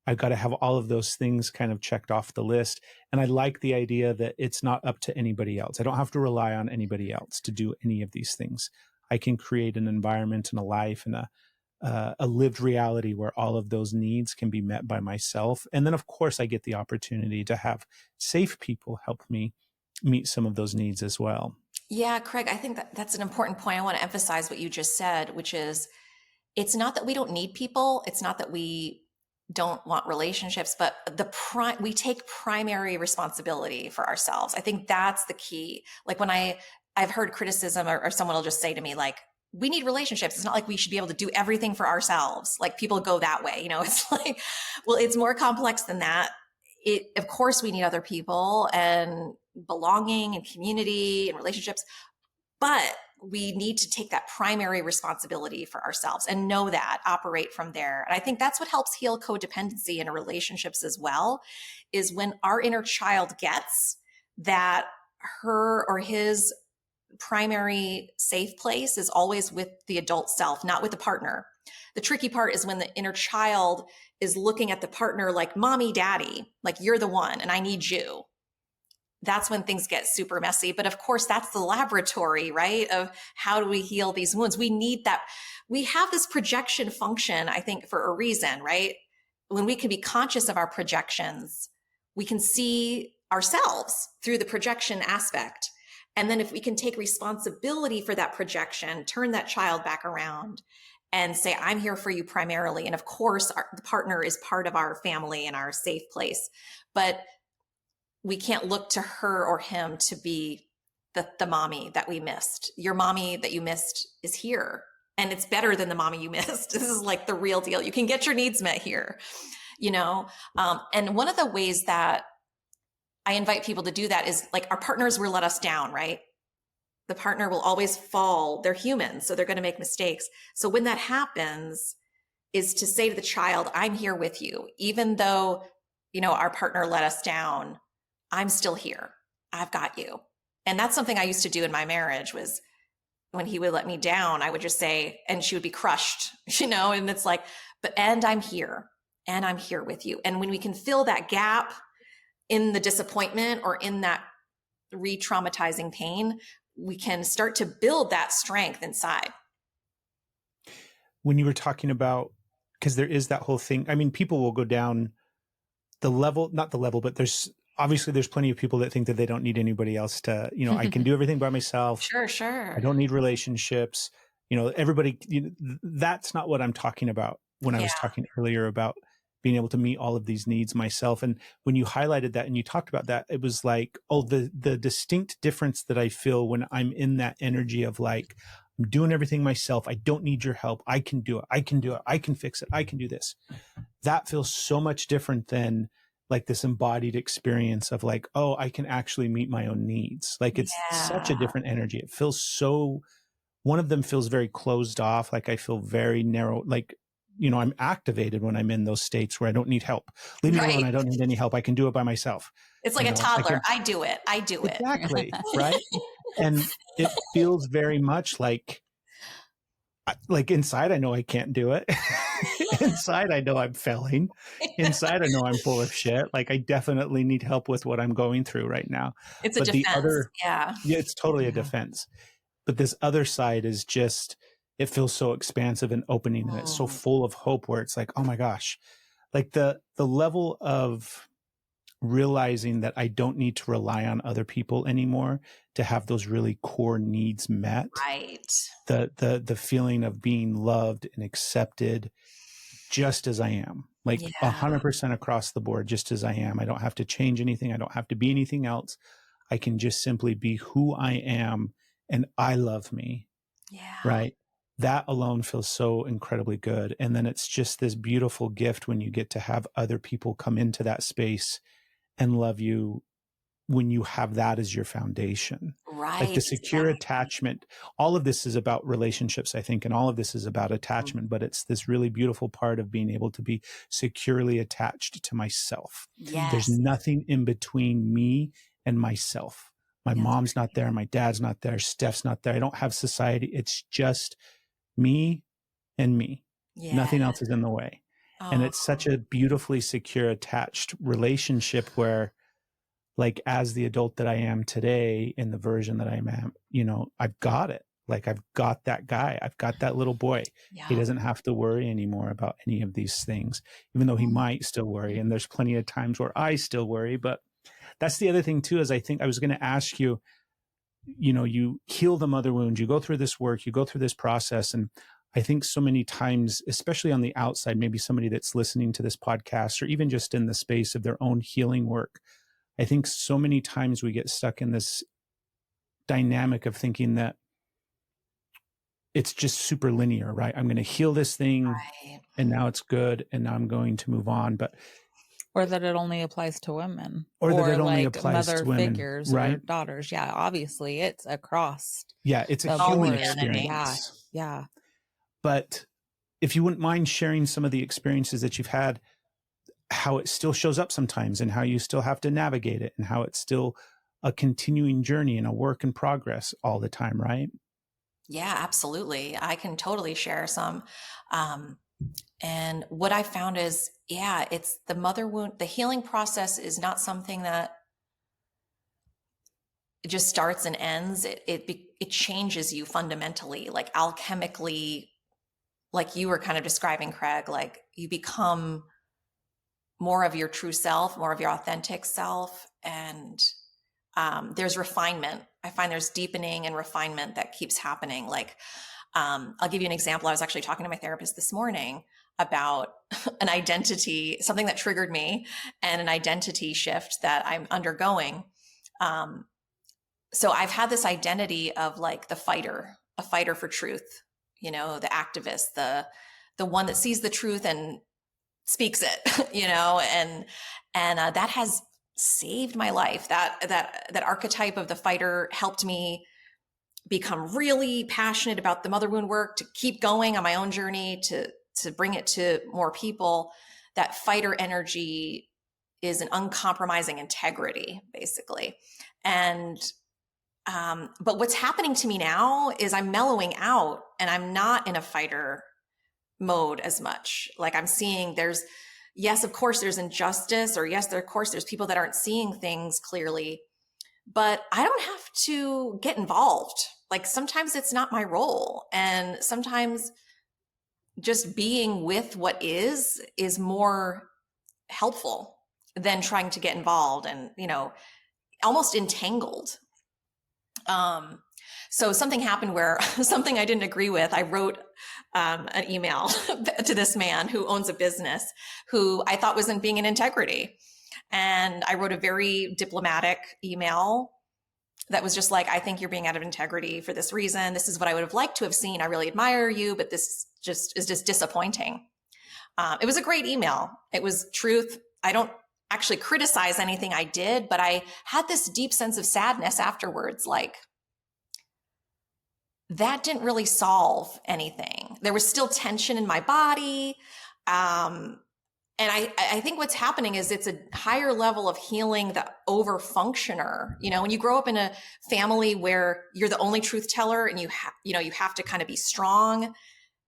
I've got to have all of those things kind of checked off the list. And I like the idea that it's not up to anybody else. I don't have to rely on anybody else to do any of these things. I can create an environment and a life and a lived reality where all of those needs can be met by myself. And then, of course, I get the opportunity to have safe people help me meet some of those needs as well. Yeah, Craig, I think that's an important point. I want to emphasize what you just said, which is it's not that we don't need people. It's not that we don't want relationships, but we take primary responsibility for ourselves. I think that's the key. Like when I've heard criticism or someone will just say to me, like, we need relationships. It's not like we should be able to do everything for ourselves. Like people go that way, it's like, well, it's more complex than that. of course we need other people and belonging and community and relationships, but we need to take that primary responsibility for ourselves and know that, operate from there. And I think that's what helps heal codependency in relationships as well, is when our inner child gets that her or his primary safe place is always with the adult self, not with the partner. The tricky part is when the inner child is looking at the partner like mommy, daddy, like you're the one and I need you. That's when things get super messy. But of course, that's the laboratory, right? Of how do we heal these wounds? We need that. We have this projection function, I think, for a reason, right? When we can be conscious of our projections, we can see ourselves through the projection aspect. And then if we can take responsibility for that projection, turn that child back around and say, I'm here for you primarily. And of course, the partner is part of our family and our safe place. But we can't look to her or him to be the mommy that we missed. Your mommy that you missed is here. And it's better than the mommy you missed. This is like the real deal. You can get your needs met here, you know? And one of the ways that I invite people to do that is like our partners will let us down, right? The partner will always fall. They're human, so they're going to make mistakes. So when that happens, is to say to the child, I'm here with you. Even though, you know, our partner let us down, I'm still here. I've got you. And that's something I used to do in my marriage, was when he would let me down, I would just say, and she would be crushed, you know, and it's like, and I'm here with you. And when we can fill that gap in the disappointment or in that re-traumatizing pain, we can start to build that strength inside. When you were talking about, because there is that whole thing, I mean, people will go down the level, not the level, but there's plenty of people that think that they don't need anybody else to, you know, I can do everything by myself. Sure. I don't need relationships. You know, everybody, that's not what I'm talking about when I was talking earlier about being able to meet all of these needs myself. And when you highlighted that and you talked about that, it was like, oh, the distinct difference that I feel when I'm in that energy of like, I'm doing everything myself. I don't need your help. I can do it. I can fix it. I can do this. That feels so much different than like this embodied experience of like, oh, I can actually meet my own needs. Like it's such a different energy. It feels so, one of them feels very closed off. Like I feel very narrow, like, you know, I'm activated when I'm in those states where I don't need help. Leave me alone. I don't need any help. I can do it by myself. It's like a toddler. I do it. Exactly. Right. And it feels very much like inside, I know I can't do it. Inside, I know I'm failing. Inside, I know I'm full of shit. Like I definitely need help with what I'm going through right now. It's a defense. Yeah, it's totally a defense. But this other side is just, it feels so expansive and opening, and it's so full of hope, where it's like, oh my gosh, like the level of realizing that I don't need to rely on other people anymore to have those really core needs met. Right. The feeling of being loved and accepted just as I am, like 100% across the board, just as I am. I don't have to change anything. I don't have to be anything else. I can just simply be who I am, and I love me. Yeah. Right. That alone feels so incredibly good. And then it's just this beautiful gift when you get to have other people come into that space and love you when you have that as your foundation. Right. Like the secure attachment. All of this is about relationships, I think, and all of this is about attachment, but it's this really beautiful part of being able to be securely attached to myself. Yes. There's nothing in between me and myself. My mom's not there. My dad's not there. Steph's not there. I don't have society. It's just me and me. Yeah. Nothing else is in the way. Oh. And it's such a beautifully secure, attached relationship where, like, as the adult that I am today, in the version that I am, you know, I've got it. Like, I've got that guy. I've got that little boy. Yeah. He doesn't have to worry anymore about any of these things, even though he might still worry. And there's plenty of times where I still worry. But that's the other thing too, is I think I was going to ask you, you know, you heal the mother wound, you go through this work, you go through this process. And I think so many times, especially on the outside, maybe somebody that's listening to this podcast, or even just in the space of their own healing work, I think so many times we get stuck in this dynamic of thinking that it's just super linear, right? I'm going to heal this thing, right, and now it's good, and now I'm going to move on. But Or that it only applies to women. Or that it only like applies to mother women, figures right? or daughters. Yeah, obviously it's across. Yeah, it's a the human board. experience. Yeah. But if you wouldn't mind sharing some of the experiences that you've had, how it still shows up sometimes and how you still have to navigate it and how it's still a continuing journey and a work in progress all the time, right? Yeah, absolutely. I can totally share some. And what I found is, yeah, it's the mother wound. The healing process is not something that it just starts and ends. It changes you fundamentally, like alchemically, like you were kind of describing, Craig, like you become more of your true self, more of your authentic self. And there's refinement. I find there's deepening and refinement that keeps happening. Like, I'll give you an example. I was actually talking to my therapist this morning about an identity, something that triggered me and an identity shift that I'm undergoing. So I've had this identity of like the fighter, a fighter for truth, you know, the activist, the one that sees the truth and speaks it, you know, and that has saved my life. That archetype of the fighter helped me become really passionate about the mother wound work, to keep going on my own journey, to bring it to more people. That fighter energy is an uncompromising integrity, basically. And but what's happening to me now is I'm mellowing out and I'm not in a fighter mode as much. Like I'm seeing yes, of course there's injustice, or yes, of course there's people that aren't seeing things clearly, but I don't have to get involved. Like sometimes it's not my role. And sometimes just being with what is more helpful than trying to get involved and, you know, almost entangled. So something happened where something I didn't agree with, I wrote an email to this man who owns a business who I thought wasn't being in integrity. And I wrote a very diplomatic email that was just like, I think you're being out of integrity for this reason. This is what I would have liked to have seen. I really admire you, but this is just disappointing. It was a great email. It was truth. I don't actually criticize anything I did, but I had this deep sense of sadness afterwards. Like, that didn't really solve anything. There was still tension in my body. And I think what's happening is it's a higher level of healing the overfunctioner. You know, when you grow up in a family where you're the only truth teller and you have to kind of be strong,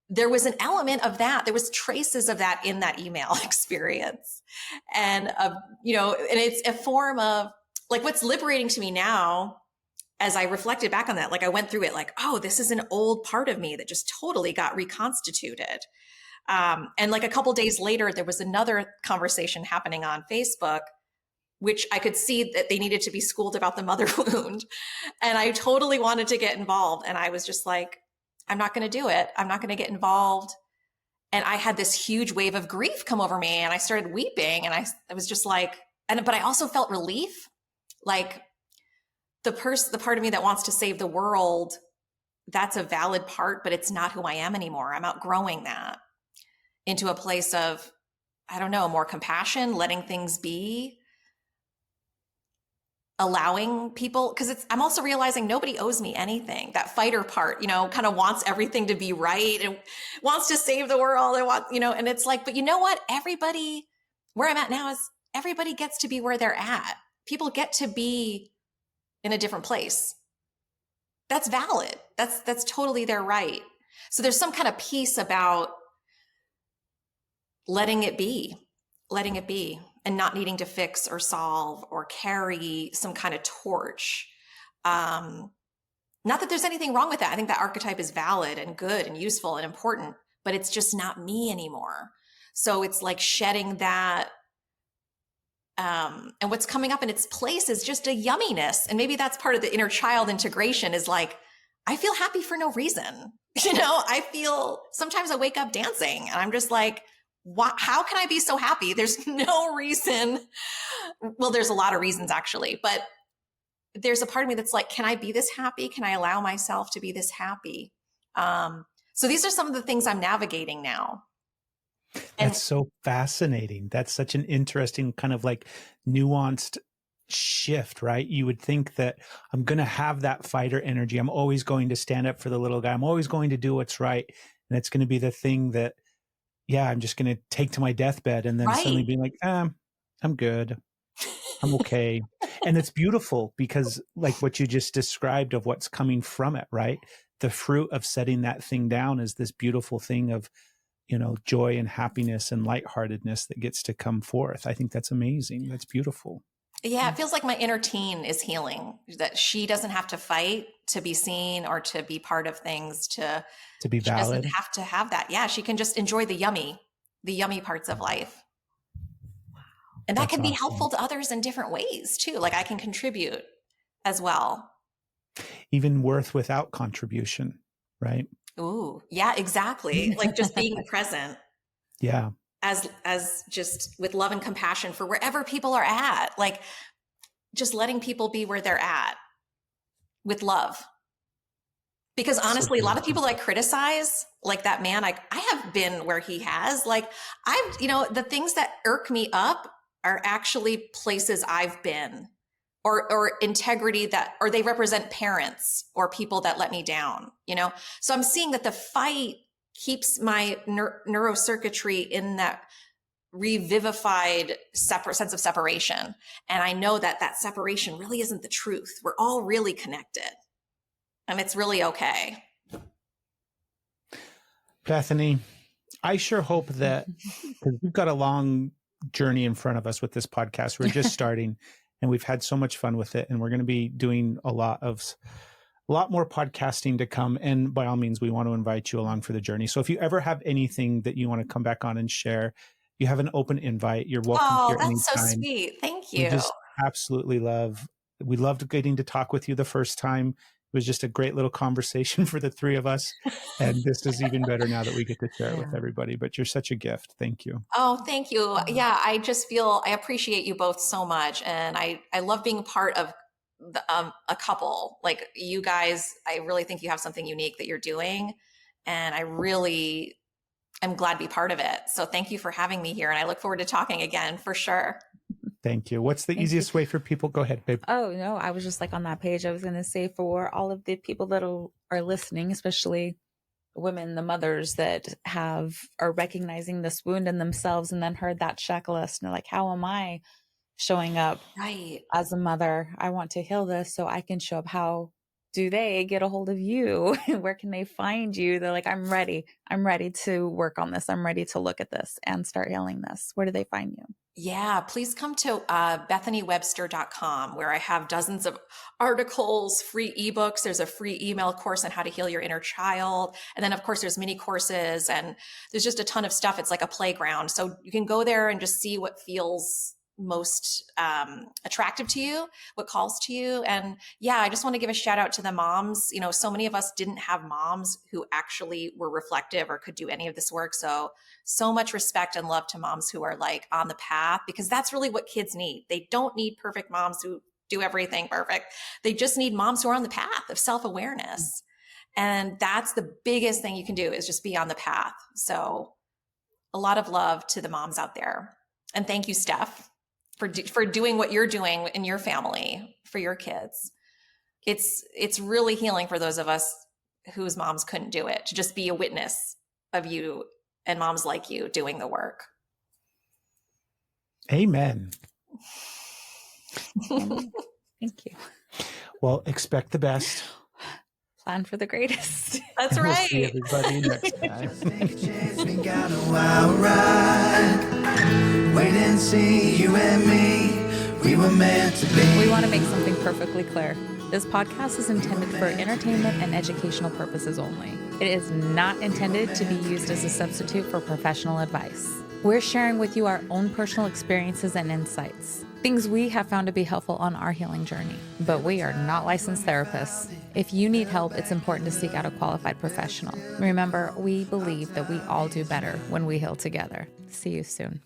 there was an element of that. There was traces of that in that email experience. And, and it's a form of like, what's liberating to me now, as I reflected back on that, like I went through it like, oh, this is an old part of me that just totally got reconstituted. And like a couple days later, there was another conversation happening on Facebook, which I could see that they needed to be schooled about the mother wound. And I totally wanted to get involved. And I was just like, I'm not going to do it. I'm not going to get involved. And I had this huge wave of grief come over me and I started weeping. And I was just like, but I also felt relief. Like the part of me that wants to save the world, that's a valid part, but it's not who I am anymore. I'm outgrowing that into a place of, I don't know, more compassion, letting things be, allowing people, because I'm also realizing nobody owes me anything. That fighter part, kind of wants everything to be right and wants to save the world and and it's like, but you know what? Everybody, where I'm at now is everybody gets to be where they're at. People get to be in a different place. That's valid. That's totally their right. So there's some kind of peace about letting it be and not needing to fix or solve or carry some kind of torch. Not that there's anything wrong with that. I think that archetype is valid and good and useful and important, but it's just not me anymore. So it's like shedding that. And what's coming up in its place is just a yumminess. And maybe that's part of the inner child integration is like, I feel happy for no reason. Sometimes I wake up dancing and I'm just like, how can I be so happy? There's no reason. Well, there's a lot of reasons actually, but there's a part of me that's like, can I be this happy? Can I allow myself to be this happy? So these are some of the things I'm navigating now. And That's so fascinating. That's such an interesting kind of like nuanced shift, right? You would think that I'm going to have that fighter energy. I'm always going to stand up for the little guy. I'm always going to do what's right. And it's going to be the thing that, yeah, I'm just going to take to my deathbed and then suddenly right. be like, I'm good. I'm okay. And it's beautiful because like what you just described of what's coming from it, right? The fruit of setting that thing down is this beautiful thing of, joy and happiness and lightheartedness that gets to come forth. I think that's amazing. That's beautiful. Yeah, it feels like my inner teen is healing, that she doesn't have to fight to be seen or to be part of things, To be she doesn't valid. have to have that. Yeah, she can just enjoy the yummy parts of life. And that That's can be awesome. helpful to others in different ways too. Like I can contribute as well. Even worth without contribution, right? Ooh, yeah, exactly. Like just being present Yeah. as just with love and compassion for wherever people are at. Like just letting people be where they're at with love. Because honestly, a lot of people I criticize, like that man, I have been where he has. Like the things that irk me up are actually places I've been, or integrity or they represent parents or people that let me down. So I'm seeing that the fight keeps my neurocircuitry in that revivified separate sense of separation, and I know that separation really isn't the truth. We're all really connected. And it's really okay. Bethany, I sure hope that, because we've got a long journey in front of us with this podcast. We're just starting and we've had so much fun with it. And we're going to be doing a lot more podcasting to come. And by all means, we want to invite you along for the journey. So if you ever have anything that you want to come back on and share, you have an open invite. You're welcome here that's anytime. so sweet. Thank you. We just absolutely we loved getting to talk with you the first time. It was just a great little conversation for the three of us. And this is even better now that we get to share it with everybody. But you're such a gift. Thank you. Oh, thank you. Yeah, I just feel I appreciate you both so much. And I love being part of a couple. Like you guys, I really think you have something unique that you're doing. And I'm glad to be part of it. So thank you for having me here. And I look forward to talking again for sure. Thank you. What's the easiest way for people? Go ahead, babe. Oh, no, I was just like on that page. I was going to say for all of the people that are listening, especially women, the mothers that are recognizing this wound in themselves and then heard that checklist and they're like, how am I showing up as a mother? I want to heal this so I can show up. How do they get a hold of you? Where can they find you? They're like, I'm ready to work on this. I'm ready to look at this and start healing this. Where do they find you? Yeah, please come to bethanywebster.com, where I have dozens of articles, free ebooks. There's a free email course on how to heal your inner child. And then, of course, there's mini courses and there's just a ton of stuff. It's like a playground. So you can go there and just see what feels most attractive to you, what calls to you. And yeah, I just want to give a shout out to the moms. So many of us didn't have moms who actually were reflective or could do any of this work. So much respect and love to moms who are like on the path, because that's really what kids need. They don't need perfect moms who do everything perfect. They just need moms who are on the path of self-awareness. And that's the biggest thing you can do, is just be on the path. So a lot of love to the moms out there. And thank you, Steph, for doing what you're doing in your family for your kids. It's really healing for those of us whose moms couldn't do it, to just be a witness of you and moms like you doing the work. Amen. Thank you. Well, expect the best. Plan for the greatest. That's We'll right. see everybody next time. Take a chance, we got a wild ride. Wait and see, you and me, we were meant to be. We want to make something perfectly clear. This podcast is intended for entertainment and educational purposes only. It is not intended to be used as a substitute for professional advice. We're sharing with you our own personal experiences and insights, things we have found to be helpful on our healing journey. But we are not licensed therapists. If you need help, it's important to seek out a qualified professional. Remember, we believe that we all do better when we heal together. See you soon.